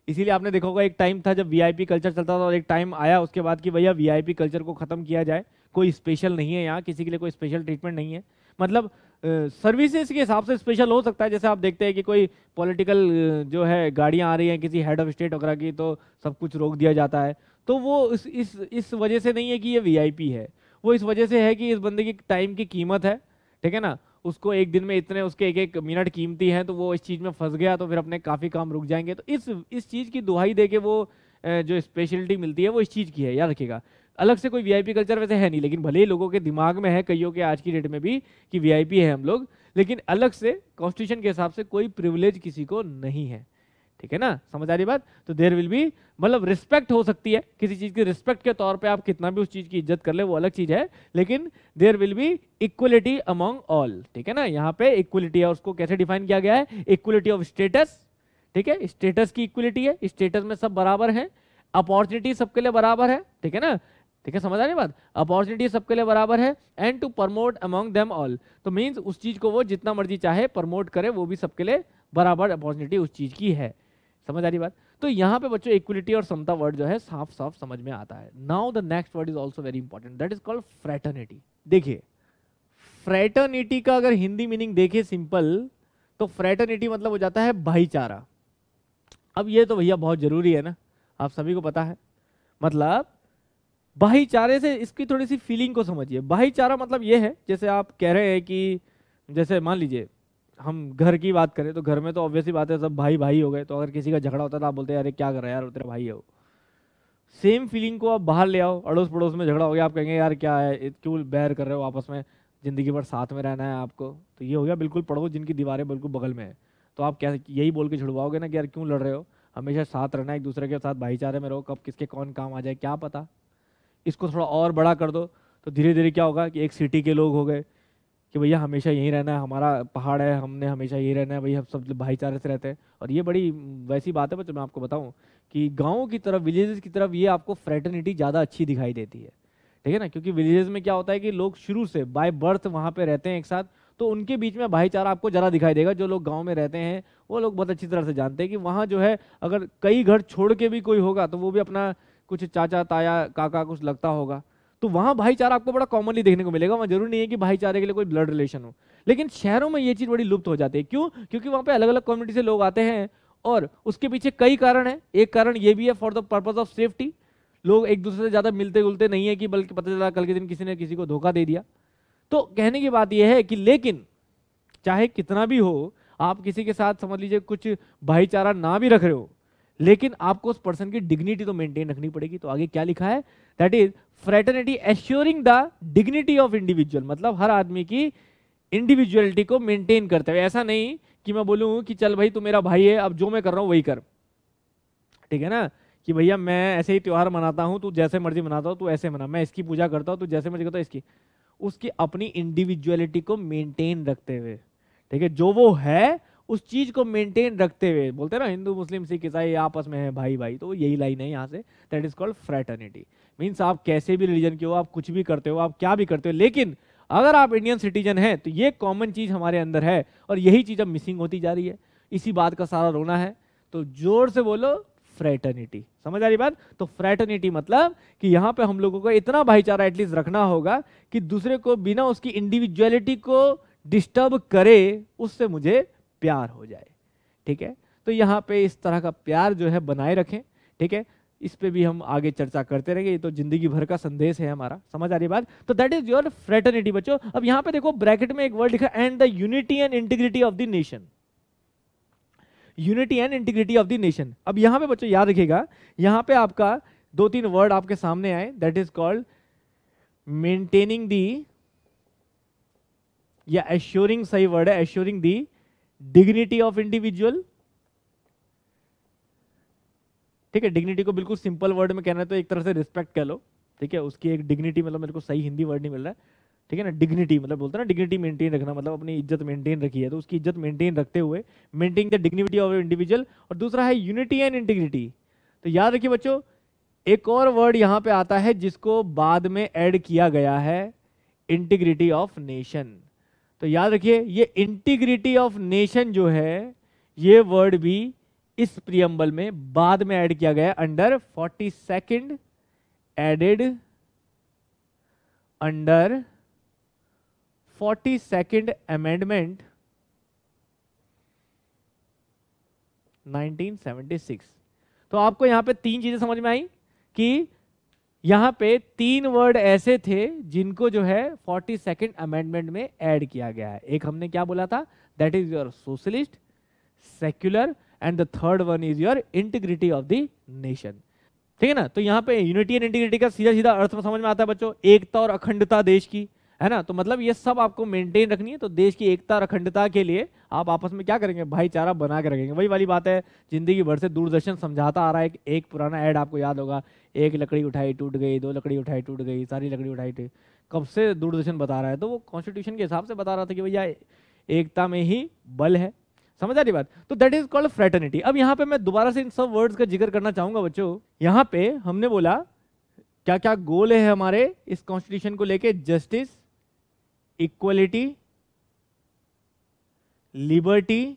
इसीलिए आपने देखा होगा एक टाइम था जब वीआईपी कल्चर चलता था और एक टाइम आया उसके बाद कि भैया वीआईपी कल्चर को खत्म किया जाए, कोई स्पेशल नहीं है यहाँ, किसी के लिए कोई स्पेशल ट्रीटमेंट नहीं है। मतलब सर्विसेज के हिसाब से स्पेशल हो सकता है, जैसे आप देखते हैं कि कोई पॉलिटिकल जो है गाड़ियाँ आ रही हैं किसी हेड ऑफ स्टेट वगैरह की, तो सब कुछ रोक दिया जाता है, तो वो इस वजह से नहीं है कि ये वीआईपी है, वो इस वजह से है कि इस बंदे की टाइम की कीमत है, ठीक है ना, उसको एक दिन में इतने उसके एक एक मिनट कीमती हैं, तो वो इस चीज़ में फंस गया तो फिर अपने काफ़ी काम रुक जाएंगे। तो इस चीज़ की दुहाई दे के वो जो स्पेशलिटी मिलती है वो इस चीज़ की है, याद रखिएगा। अलग से कोई वीआईपी कल्चर वैसे है नहीं, लेकिन भले ही लोगों के दिमाग में है, कईयों के आज की डेट में भी, कि वीआईपी है हम लोग, लेकिन अलग से कॉन्स्टिट्यूशन के हिसाब से कोई प्रिविलेज किसी को नहीं है, ठीक है ना, समझ आ रही बात। तो देयर विल बी, मतलब रिस्पेक्ट हो सकती है, किसी चीज की रिस्पेक्ट के तौर पे आप कितना भी उस चीज की इज्जत कर ले वो अलग चीज है, लेकिन there will be equality among all, ठीक है ना। यहाँ पे इक्वलिटी है, उसको कैसे डिफाइन किया गया है, इक्वलिटी ऑफ स्टेटस, ठीक है, स्टेटस की इक्वलिटी है, स्टेटस में सब बराबर है, अपॉर्चुनिटी सबके लिए बराबर है, ठीक है ना, ठीक है, समझ आ रही बात, अपॉर्चुनिटी सबके लिए बराबर है, and to promote among them all, तो मीन्स उस चीज को वो जितना मर्जी चाहे प्रमोट करे, वो भी सबके लिए बराबर अपॉर्चुनिटी उस चीज की है, समझ आ रही बात। तो यहाँ पे बच्चों इक्वलिटी और समता वर्ड जो है साफ साफ समझ में आता है। Now the next word is also very important, that is called fraternity. देखिए फ्रेटर्निटी का अगर हिंदी मीनिंग देखें सिंपल, तो फ्रेटर्निटी मतलब हो जाता है भाईचारा। अब ये तो भैया बहुत जरूरी है ना, आप सभी को पता है, मतलब भाईचारे से इसकी थोड़ी सी फीलिंग को समझिए। भाईचारा मतलब ये है, जैसे आप कह रहे हैं कि जैसे मान लीजिए हम घर की बात करें तो घर में तो ऑब्वियसली बात है सब भाई भाई हो गए, तो अगर किसी का झगड़ा होता है तो आप बोलते हैं अरे क्या कर रहा है यार, तेरा भाई है वो। सेम फीलिंग को आप बाहर ले आओ, अड़ोस पड़ोस में झगड़ा हो गया, आप कहेंगे यार क्या है, क्यों बैर कर रहे हो आपस में, जिंदगी भर साथ में रहना है आपको, तो ये हो गया बिल्कुल पड़ोस जिनकी दीवारें बिल्कुल बगल में है, तो आप क्या यही बोल के छुड़वाओगे ना कि यार क्यों लड़ रहे हो, हमेशा साथ रहना, एक दूसरे के साथ भाईचारे में रहो, कब किसके कौन काम आ जाए क्या पता। इसको थोड़ा और बड़ा कर दो तो धीरे धीरे क्या होगा कि एक सिटी के लोग हो गए कि भैया हमेशा यहीं रहना है, हमारा पहाड़ है, हमने हमेशा यहीं रहना है, भैया हम सब भाईचारे से रहते हैं। और ये बड़ी वैसी बात है बच्चों, मैं आपको बताऊं कि गाँव की तरफ, विलेजेस की तरफ ये आपको फ्रेटर्निटी ज़्यादा अच्छी दिखाई देती है, ठीक है ना, क्योंकि विलेजेस में क्या होता है कि लोग शुरू से बाय बर्थ वहाँ पे रहते हैं एक साथ, तो उनके बीच में भाईचारा आपको ज़रा दिखाई देगा। जो लोग गाँव में रहते हैं वो लोग बहुत अच्छी तरह से जानते हैं कि वहाँ जो है अगर कई घर छोड़ के भी कोई होगा तो वो भी अपना कुछ चाचा ताया काका कुछ लगता होगा, तो वहाँ भाईचारा आपको बड़ा कॉमनली देखने को मिलेगा। वहाँ जरूरी नहीं है कि भाईचारे के लिए कोई ब्लड रिलेशन हो, लेकिन शहरों में ये चीज़ बड़ी लुप्त हो जाती है। क्यों? क्योंकि वहाँ पे अलग अलग कम्युनिटी से लोग आते हैं और उसके पीछे कई कारण हैं। एक कारण ये भी है for the purpose of safety, लोग एक दूसरे से ज़्यादा मिलते जुलते नहीं है कि बल्कि पता चला कल के दिन किसी ने किसी को धोखा दे दिया। तो कहने की बात यह है कि लेकिन चाहे कितना भी हो, आप किसी के साथ समझ लीजिए कुछ भाईचारा ना भी रख रहे हो, लेकिन आपको उस पर्सन की डिग्निटी तो मेंटेन रखनी पड़ेगी। तो आगे क्या लिखा है, that is fraternity assuring the dignity of individual, मतलब हर आदमी की इंडिविजुअलिटी को मेंटेन करते हुए। ऐसा नहीं कि मैं बोलूं कि चल भाई तू मेरा भाई है, अब जो मैं कर रहा हूं वही कर, ठीक है ना, कि भैया मैं ऐसे ही त्योहार मनाता हूं, तू जैसे मर्जी मनाता हो तू ऐसे मना, मैं इसकी पूजा करता हूं तू जैसे मर्जी करता हो इसकी, उसकी अपनी इंडिविजुअलिटी को मेंटेन रखते हुए, ठीक है, जो वो है उस चीज को मेंटेन रखते हुए, बोलते हैं ना हिंदू मुस्लिम सिख ईसाई आपस में है भाई भाई, तो यही लाइन है यहाँ से, that is called fraternity. Means आप कैसे भी रिलीजन के हो, आप कुछ भी करते हो, आप क्या भी करते हो, लेकिन अगर आप इंडियन सिटीजन हैं तो ये कॉमन चीज हमारे अंदर है, और यही चीज अब मिसिंग होती जा रही है। इसी बात का सारा रोना है। तो जोर से बोलो फ्रेटर्निटी। समझ आ रही बात? तो फ्रेटर्निटी मतलब कि यहाँ पे हम लोगों को इतना भाईचारा एटलीस्ट रखना होगा कि दूसरे को बिना उसकी इंडिविजुअलिटी को डिस्टर्ब करे उससे मुझे प्यार हो जाए। ठीक है, तो यहाँ पे इस तरह का प्यार जो है बनाए रखें। ठीक है, इस पे भी हम आगे चर्चा करते रहेंगे, ये तो जिंदगी भर का संदेश है हमारा। समझ आ रही बात? तो दैट इज योर फ्रेटर्निटी बच्चों। अब यहाँ पे देखो ब्रैकेट में एक वर्ड लिखा, and the unity and integrity of the nation. Unity and integrity of the nation. अब यहाँ पे बच्चों याद रखिएगा, यहाँ पे आपका 2-3 वर्ड आपके सामने आए, that is called maintaining the, या एश्योरिंग, सही वर्ड है, assuring the dignity of individual. ठीक है, डिग्निटी को बिल्कुल सिंपल वर्ड में कहना है तो एक तरह से रिस्पेक्ट कह लो। ठीक है, उसकी एक डिग्निटी, मतलब मेरे को सही हिंदी वर्ड नहीं मिल रहा है। ठीक है ना, डिग्निटी मतलब बोलते हैं ना डिग्निटी मेंटेन रखना, मतलब अपनी इज्जत मेंटेन रखी है, तो उसकी इज्जत मेंटेन रखते हुए maintain the dignity of individual. और दूसरा है यूनिटी एंड इंटीग्रिटी। तो याद रखिए बच्चों, एक और वर्ड यहाँ पे आता है जिसको बाद में ऐड किया गया है, इंटीग्रिटी ऑफ नेशन। तो याद रखिए ये इंटीग्रिटी ऑफ नेशन जो है, ये वर्ड भी इस प्रियम्बल में बाद में ऐड किया गया under 42nd added under 42nd amendment 1976। तो आपको यहां पे 3 चीजें समझ में आई कि यहां पे 3 वर्ड ऐसे थे जिनको जो है 42nd अमेंडमेंट में ऐड किया गया है। एक हमने क्या बोला था, that is your socialist, secular, and the third one is your integrity of the nation. ठीक है ना, तो यहाँ पे यूनिटी एंड इंटीग्रिटी का सीधा सीधा अर्थ समझ में आता है बच्चों, एकता और अखंडता देश की, है ना। तो मतलब ये सब आपको मेंटेन रखनी है। तो देश की एकता और अखंडता के लिए आप आपस में क्या करेंगे, भाईचारा बना के रखेंगे। वही वाली बात है, जिंदगी भर से दूरदर्शन समझाता आ रहा है। एक पुराना ऐड आपको याद होगा, एक लकड़ी उठाई टूट गई, 2 लकड़ी उठाई टूट गई, सारी लकड़ी उठाई टूट। कब से दूरदर्शन बता रहा है, तो वो कॉन्स्टिट्यूशन के हिसाब से बता रहा था कि भैया एकता में ही बल है। समझ आ रही बात? तो दैट इज कॉल्ड फ्रेटर्निटी। अब यहाँ पे मैं दोबारा से इन सब वर्ड्स का जिक्र करना चाहूंगा बच्चों। यहाँ पे हमने बोला क्या क्या गोल है हमारे इस कॉन्स्टिट्यूशन को लेके, justice, equality, liberty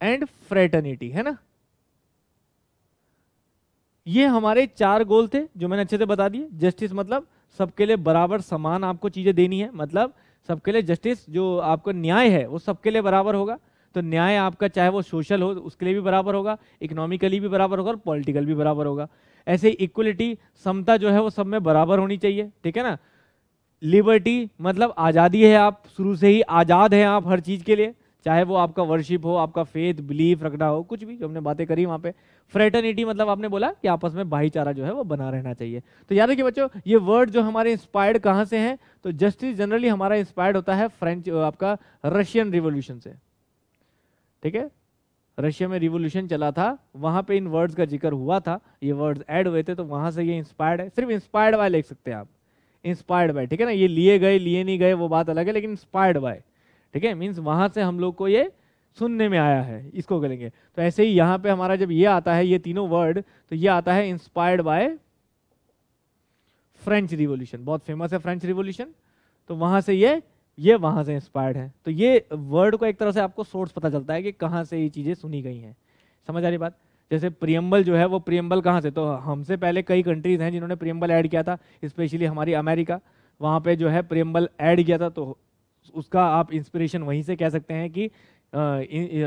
and fraternity, है ना। ये हमारे 4 गोल थे जो मैंने अच्छे से बता दिए। जस्टिस मतलब सबके लिए बराबर समान आपको चीजें देनी है, मतलब सबके लिए जस्टिस, जो आपको न्याय है वो सबके लिए बराबर होगा। तो न्याय आपका चाहे वो सोशल हो उसके लिए भी बराबर होगा, इकोनॉमिकली भी बराबर होगा और पॉलिटिकल भी बराबर होगा। ऐसे इक्वलिटी, समता जो है वो सब में बराबर होनी चाहिए। ठीक है ना। लिबर्टी मतलब आज़ादी है, आप शुरू से ही आज़ाद हैं आप हर चीज़ के लिए, चाहे वो आपका वर्शिप हो, आपका फेथ बिलीफ रखना हो, कुछ भी जो हमने बातें करी वहाँ पे। फ्रेटर्निटी मतलब आपने बोला कि आपस में भाईचारा जो है वो बना रहना चाहिए। तो याद रखिए बच्चों, ये वर्ड जो हमारे इंस्पायर्ड कहाँ से हैं, तो जस्टिस जनरली हमारा इंस्पायर्ड होता है फ्रेंच, आपका रशियन रिवॉल्यूशन से। ठीक है, रशिया में रिवॉल्यूशन चला था, वहाँ पे इन वर्ड्स का जिक्र हुआ था, ये वर्ड्स ऐड हुए थे, तो वहाँ से ये इंस्पायर्ड है। सिर्फ इंस्पायर्ड बाय लिख सकते हैं आप, इंस्पायर्ड बाय। ठीक है ना, ये लिए गए लिए नहीं गए वो बात अलग है, लेकिन इंस्पायर्ड बाय, ठीक है, मीन्स वहां से हम लोग को ये सुनने में आया है, इसको करेंगे। तो ऐसे ही यहाँ पे हमारा जब ये आता है, ये तीनों वर्ड, तो ये आता है इंस्पायर्ड बाय फ्रेंच रिवॉल्यूशन, बहुत फेमस है फ्रेंच रिवॉल्यूशन, तो वहां से ये वहां से इंस्पायर्ड है। तो ये वर्ड को एक तरह से आपको सोर्स पता चलता है कि कहाँ से ये चीजें सुनी गई हैं। समझ आ रही बात? जैसे प्रियम्बल जो है वो प्रियम्बल कहाँ से, तो हमसे पहले कई कंट्रीज हैं जिन्होंने प्रियम्बल ऐड किया था, स्पेशली हमारी अमेरिका, वहाँ पे जो है प्रियम्बल ऐड किया था, तो उसका आप इंस्पिरेशन वहीं से कह सकते हैं कि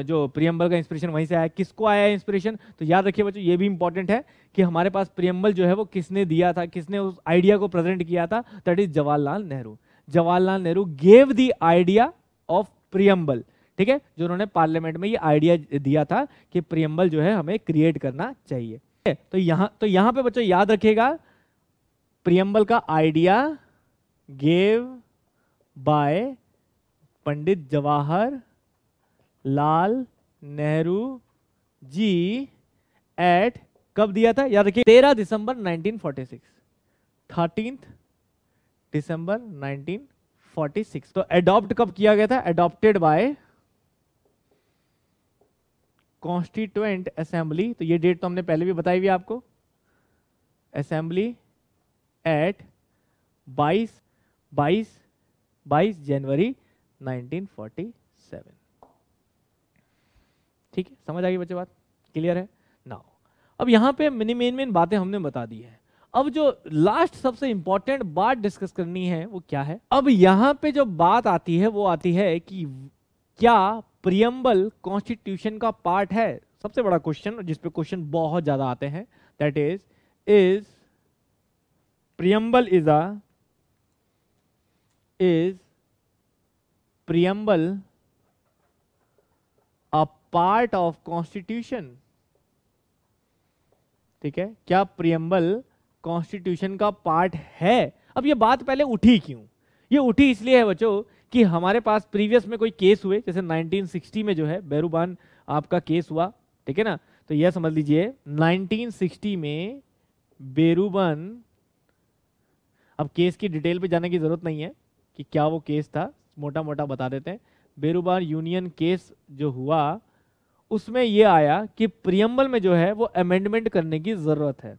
जो प्रियम्बल का इंस्पिरेशन वहीं से आया। किसको आया इंस्पिरेशन, तो याद रखिए बच्चों ये भी इंपॉर्टेंट है कि हमारे पास प्रियम्बल जो है वो किसने दिया था, किसने उस आइडिया को प्रेजेंट किया था, that is Jawaharlal Nehru. Jawaharlal Nehru gave the idea of preamble, ठीक है, जो उन्होंने पार्लियामेंट में ये आइडिया दिया था कि प्रियम्बल जो है हमें क्रिएट करना चाहिए। तो यहाँ पे बच्चों याद रखिएगा, प्रियम्बल का idea gave bye Pandit Jawahar Lal Nehru ji eight, कब दिया था याद रखिए, 13 दिसंबर 1946, 13 दिसंबर 1946। तो एडॉप्ट कब किया गया था, एडॉप्टेड बाय कॉन्स्टिट्यूएंट असेंबली, तो ये डेट तो हमने पहले भी बताई हुई आपको, असेंबली एट 22 जनवरी 1947। ठीक है, समझ आ गई बच्चों, बात क्लियर है? नाउ अब यहाँ पे मेन बातें हमने बता दी है। अब जो लास्ट सबसे इंपॉर्टेंट बात डिस्कस करनी है वो क्या है? अब यहाँ पे जो बात आती है वो आती है कि क्या प्रियम्बल कॉन्स्टिट्यूशन का पार्ट है? सबसे बड़ा क्वेश्चन, जिसपे क्वेश्चन बहुत ज्यादा आते हैं, that is preamble is preamble a part of constitution? ठीक है, क्या प्रियम्बल कॉन्स्टिट्यूशन का पार्ट है? अब ये बात पहले उठी क्यों? ये उठी इसलिए है बच्चों कि हमारे पास प्रीवियस में कोई केस हुए, जैसे 1960 में जो है बेरूबान आपका केस हुआ, ठीक है ना? तो यह समझ लीजिए 1960 में बेरूबान, अब केस की डिटेल पे जाने की जरूरत नहीं है कि क्या वो केस था, मोटा मोटा बता देते हैं। बेरूबान यूनियन केस जो हुआ उसमें यह आया कि प्रियम्बल में जो है वो अमेंडमेंट करने की जरूरत है।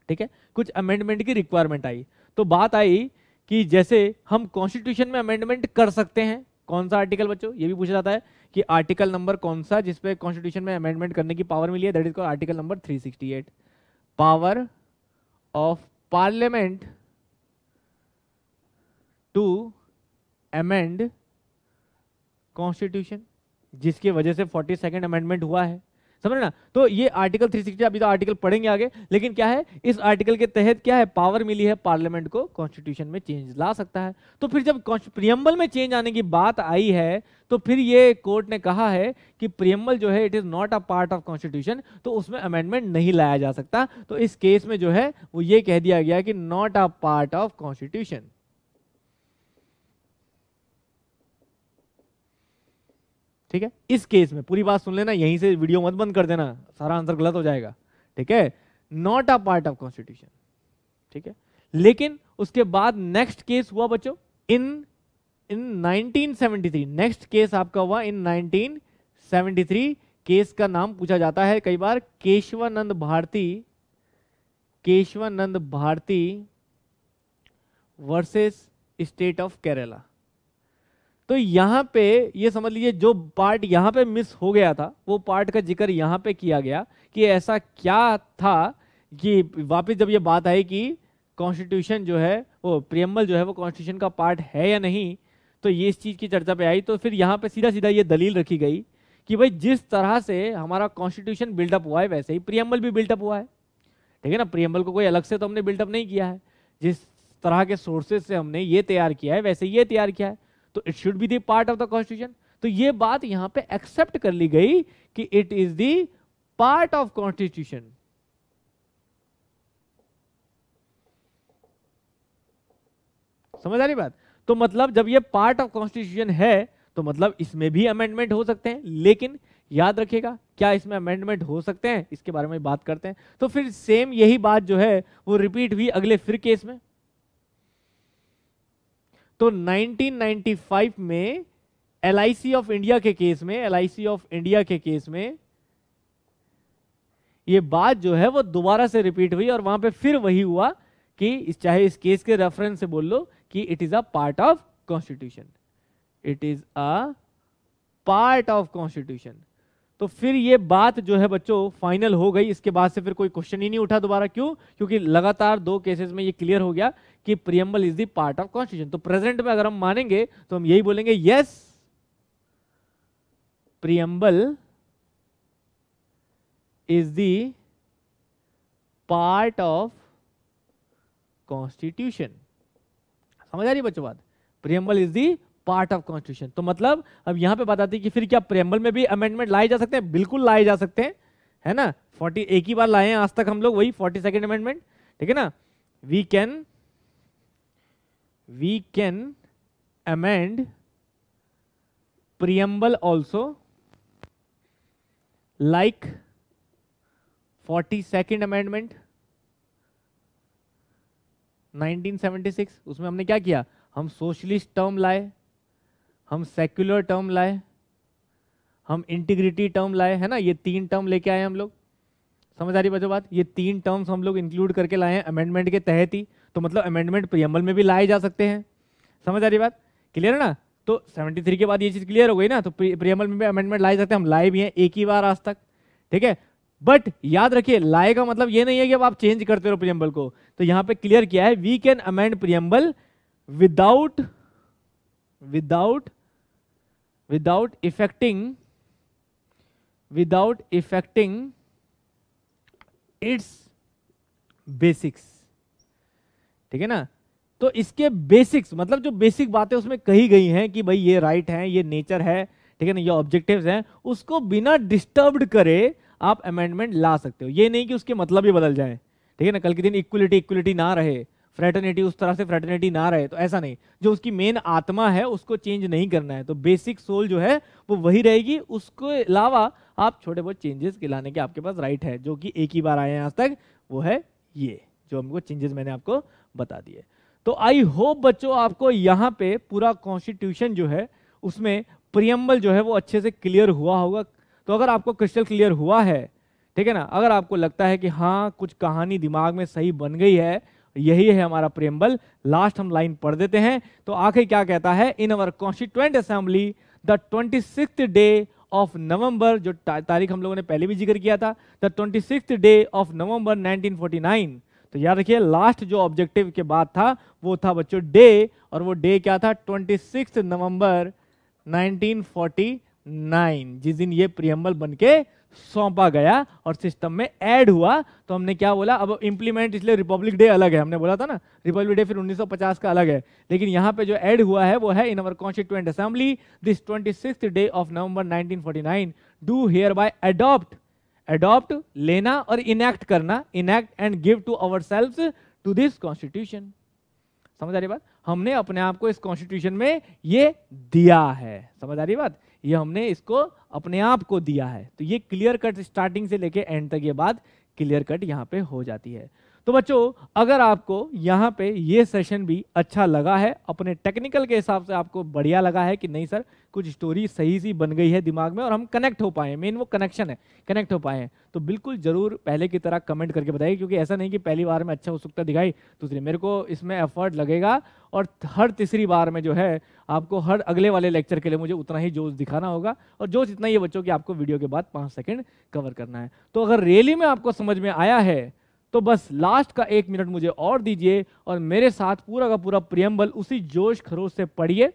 ठीक है, कुछ अमेंडमेंट की रिक्वायरमेंट आई, तो बात आई कि जैसे हम कॉन्स्टिट्यूशन में अमेंडमेंट कर सकते हैं, कौन सा आर्टिकल बच्चों, ये भी पूछा जाता है कि आर्टिकल नंबर कौन सा जिसपे कॉन्स्टिट्यूशन में अमेंडमेंट करने की पावर मिली है, that is called article number 368, power of parliament to amend constitution, जिसकी वजह से 42nd अमेंडमेंट हुआ है, समझ ना? तो ये आर्टिकल 360, अभी तो आर्टिकल पढ़ेंगे आगे, लेकिन क्या है इस आर्टिकल के तहत क्या है, पावर मिली है पार्लियामेंट को कॉन्स्टिट्यूशन में चेंज ला सकता है। तो फिर जब प्रियम्बल में चेंज आने की बात आई है तो फिर ये कोर्ट ने कहा है कि प्रियम्बल जो है it is not a part of constitution, तो उसमें अमेंडमेंट नहीं लाया जा सकता। तो इस केस में जो है वो ये कह दिया गया कि not a part of constitution. ठीक है, इस केस में पूरी बात सुन लेना, यहीं से वीडियो मत बंद कर देना, सारा आंसर गलत हो जाएगा। ठीक है, not a part of constitution. ठीक है, लेकिन उसके बाद नेक्स्ट केस हुआ बच्चों इन 1973, नेक्स्ट केस आपका हुआ इन 1973। केस का नाम पूछा जाता है कई बार Keshavananda Bharati versus state of Kerala. तो यहां पे ये समझ लीजिए जो पार्ट यहां पे मिस हो गया था वो पार्ट का जिक्र यहां पे किया गया कि ऐसा क्या था कि वापस जब ये बात आई कि कॉन्स्टिट्यूशन जो है वो प्रियम्बल जो है वो कॉन्स्टिट्यूशन का पार्ट है या नहीं, तो ये इस चीज की चर्चा पे आई। तो फिर यहाँ पे सीधा सीधा ये दलील रखी गई कि भाई जिस तरह से हमारा कॉन्स्टिट्यूशन बिल्डअप हुआ है वैसे ही प्रियम्बल भी बिल्डअप हुआ है। ठीक है ना, प्रियम्बल को कोई अलग से तो हमने बिल्डअप नहीं किया है, जिस तरह के सोर्सेज से हमने ये तैयार किया है वैसे ये तैयार किया है, तो it should be the part of the constitution. तो ये बात यहां पे एक्सेप्ट कर ली गई कि it is the part of constitution. समझ आ रही बात? तो मतलब जब ये पार्ट ऑफ कॉन्स्टिट्यूशन है तो मतलब इसमें भी अमेंडमेंट हो सकते हैं, लेकिन याद रखिएगा क्या इसमें अमेंडमेंट हो सकते हैं, इसके बारे में बात करते हैं। तो फिर सेम यही बात जो है वो रिपीट हुई अगले फिर केस में। तो 1995 में LIC ऑफ इंडिया के केस में ये बात जो है वो दोबारा से रिपीट हुई और वहां पे फिर वही हुआ कि चाहे इस केस के रेफरेंस से बोल लो कि it is a part of constitution, it is a part of constitution. तो फिर ये बात जो है बच्चों फाइनल हो गई, इसके बाद से फिर कोई क्वेश्चन ही नहीं उठा दोबारा। क्यों? क्योंकि लगातार 2 केसेस में ये क्लियर हो गया कि preamble is the part of constitution. तो प्रेजेंट में अगर हम मानेंगे तो हम यही बोलेंगे yes, preamble is the part of constitution. समझ आ रही बच्चों बात? Preamble is the part of constitution. तो मतलब अब यहां पे बताते हैं कि फिर क्या प्रियम्बल में भी अमेंडमेंट लाए जा सकते हैं? बिल्कुल लाए जा सकते हैं, है ना। 40 एक ही बार लाए हैं आज तक हम लोग, वही 42nd अमेंडमेंट। ठीक है ना, we can amend preamble also like 42nd amendment 1976। उसमें हमने क्या किया, हम सोशलिस्ट टर्म लाए, हम सेक्युलर टर्म लाए, हम इंटीग्रिटी टर्म लाए है ना, ये 3 टर्म लेके आए हम लोग, समझ आ रही बच्चों बात, ये 3 टर्म्स हम लोग इंक्लूड करके लाए हैं अमेंडमेंट के तहत ही, तो मतलब अमेंडमेंट प्रियम्बल में भी लाए जा सकते हैं, समझ आ रही बात, क्लियर है ना। तो 73 के बाद ये चीज क्लियर हो गई ना, तो प्रियम्बल में भी अमेंडमेंट लाए सकते हैं, हम लाए भी हैं एक ही बार आज तक, ठीक है। बट याद रखिए लाए का मतलब ये नहीं है कि अब आप चेंज करते रहो प्रियम्बल को, तो यहाँ पे क्लियर किया है we can amend preamble without effecting its basics, ठीक है ना। तो इसके बेसिक्स मतलब जो बेसिक बातें उसमें कही गई हैं कि भाई ये राइट है, ये नेचर है, ठीक है ना, ये ऑब्जेक्टिव्स हैं, उसको बिना डिस्टर्ब्ड करे आप अमेंडमेंट ला सकते हो। ये नहीं कि उसके मतलब ही बदल जाए, ठीक है ना, कल के दिन इक्वलिटी ना रहे, फ्रेटर्निटी उस तरह से फ्रेटर्निटी ना रहे, तो ऐसा नहीं, जो उसकी मेन आत्मा है उसको चेंज नहीं करना है, तो बेसिक सोल जो है वो वही रहेगी, उसको अलावा आप छोटे बहुत चेंजेस लाने के आपके पास राइट है, जो कि एक ही बार आए हैं आज तक, वो है ये जो हमको चेंजेस मैंने आपको बता दिए। तो आई होप बच्चों आपको यहाँ पे पूरा कॉन्स्टिट्यूशन जो है उसमें प्रियम्बल जो है वो अच्छे से क्लियर हुआ होगा। तो अगर आपको क्रिस्टल क्लियर हुआ है, ठीक है ना, अगर आपको लगता है कि हाँ कुछ कहानी दिमाग में सही बन गई है, यही है हमारा प्रियम्बल, लास्ट हम लाइन पढ़ देते हैं। तो आखिर क्या कहता है, in our constituent assembly the 26th day of November, जो तारीख हम लोगों ने पहले भी जिक्र किया था, the 26th day of November 1949। तो याद रखिए लास्ट जो ऑब्जेक्टिव के बाद था वो था बच्चों डे, और वो डे क्या था 26 नवंबर 1949, जिस दिन ये प्रियम्बल बनके सौंपा गया और सिस्टम में ऐड हुआ। तो हमने क्या बोला, अब इंप्लीमेंट इसलिए रिपब्लिक डे अलग है, हमने बोला था ना रिपब्लिक डे फिर 1950 का अलग है, लेकिन यहाँ पे जो ऐड हुआ है वो है in our constituent assembly this 26th day of November 1949 do hereby adopt लेना और इनैक्ट करना, enact and give to ourselves to this constitution. समझ आ रही बात, हमने अपने आप को इस कॉन्स्टिट्यूशन में ये दिया है, समझ आ रही बात, ये हमने इसको अपने आप को दिया है। तो ये क्लियर कट स्टार्टिंग से लेके एंड तक ये बात क्लियर कट यहाँ पे हो जाती है। तो बच्चों अगर आपको यहाँ पे ये सेशन भी अच्छा लगा है, अपने टेक्निकल के हिसाब से आपको बढ़िया लगा है कि नहीं सर कुछ स्टोरी सही सी बन गई है दिमाग में और हम कनेक्ट हो पाए, मेन वो कनेक्शन है, कनेक्ट हो पाए हैं, तो बिल्कुल जरूर पहले की तरह कमेंट करके बताइए, क्योंकि ऐसा नहीं कि पहली बार में अच्छा उत्सुकता दिखाई, दूसरी मेरे को इसमें एफर्ट लगेगा और हर तीसरी बार में जो है आपको हर अगले वाले लेक्चर के लिए मुझे उतना ही जोश दिखाना होगा, और जोश इतना ही है बच्चों कि आपको वीडियो के बाद 5 सेकंड कवर करना है। तो अगर रियली में आपको समझ में आया है तो बस लास्ट का 1 मिनट मुझे और दीजिए और मेरे साथ पूरा का पूरा प्रियम्बल उसी जोश खरोश से पढ़िए।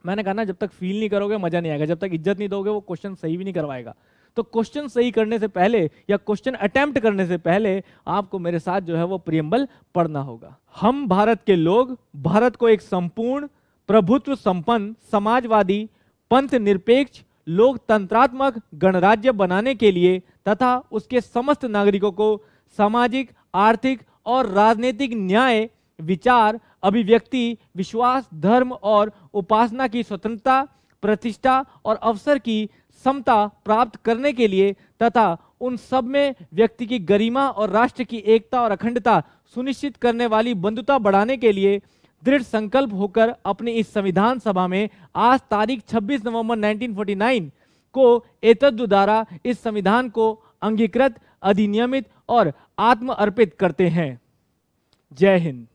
मैंने कहा ना जब तक फील नहीं करोगे मजा नहीं आएगा, जब तक इज्जत नहीं दोगे वो क्वेश्चन सही भी नहीं करवाएगा। तो क्वेश्चन सही करने से पहले या क्वेश्चन अटेम्प्ट करने से पहले आपको मेरे साथ जो है वो प्रियम्बल पढ़ना होगा। हम भारत के लोग भारत को एक संपूर्ण प्रभुत्व संपन्न समाजवादी पंथ निरपेक्ष लोकतंत्रात्मक गणराज्य बनाने के लिए तथा उसके समस्त नागरिकों को सामाजिक आर्थिक और राजनीतिक न्याय विचार अभिव्यक्ति विश्वास धर्म और उपासना की स्वतंत्रता प्रतिष्ठा और अवसर की समता प्राप्त करने के लिए तथा उन सब में व्यक्ति की गरिमा और राष्ट्र की एकता और अखंडता सुनिश्चित करने वाली बंधुता बढ़ाने के लिए दृढ़ संकल्प होकर अपनी इस संविधान सभा में आज तारीख 26 नवंबर 1949 को एतद् द्वारा इस संविधान को अंगीकृत अधिनियमित और आत्म अर्पित करते हैं। जय हिंद।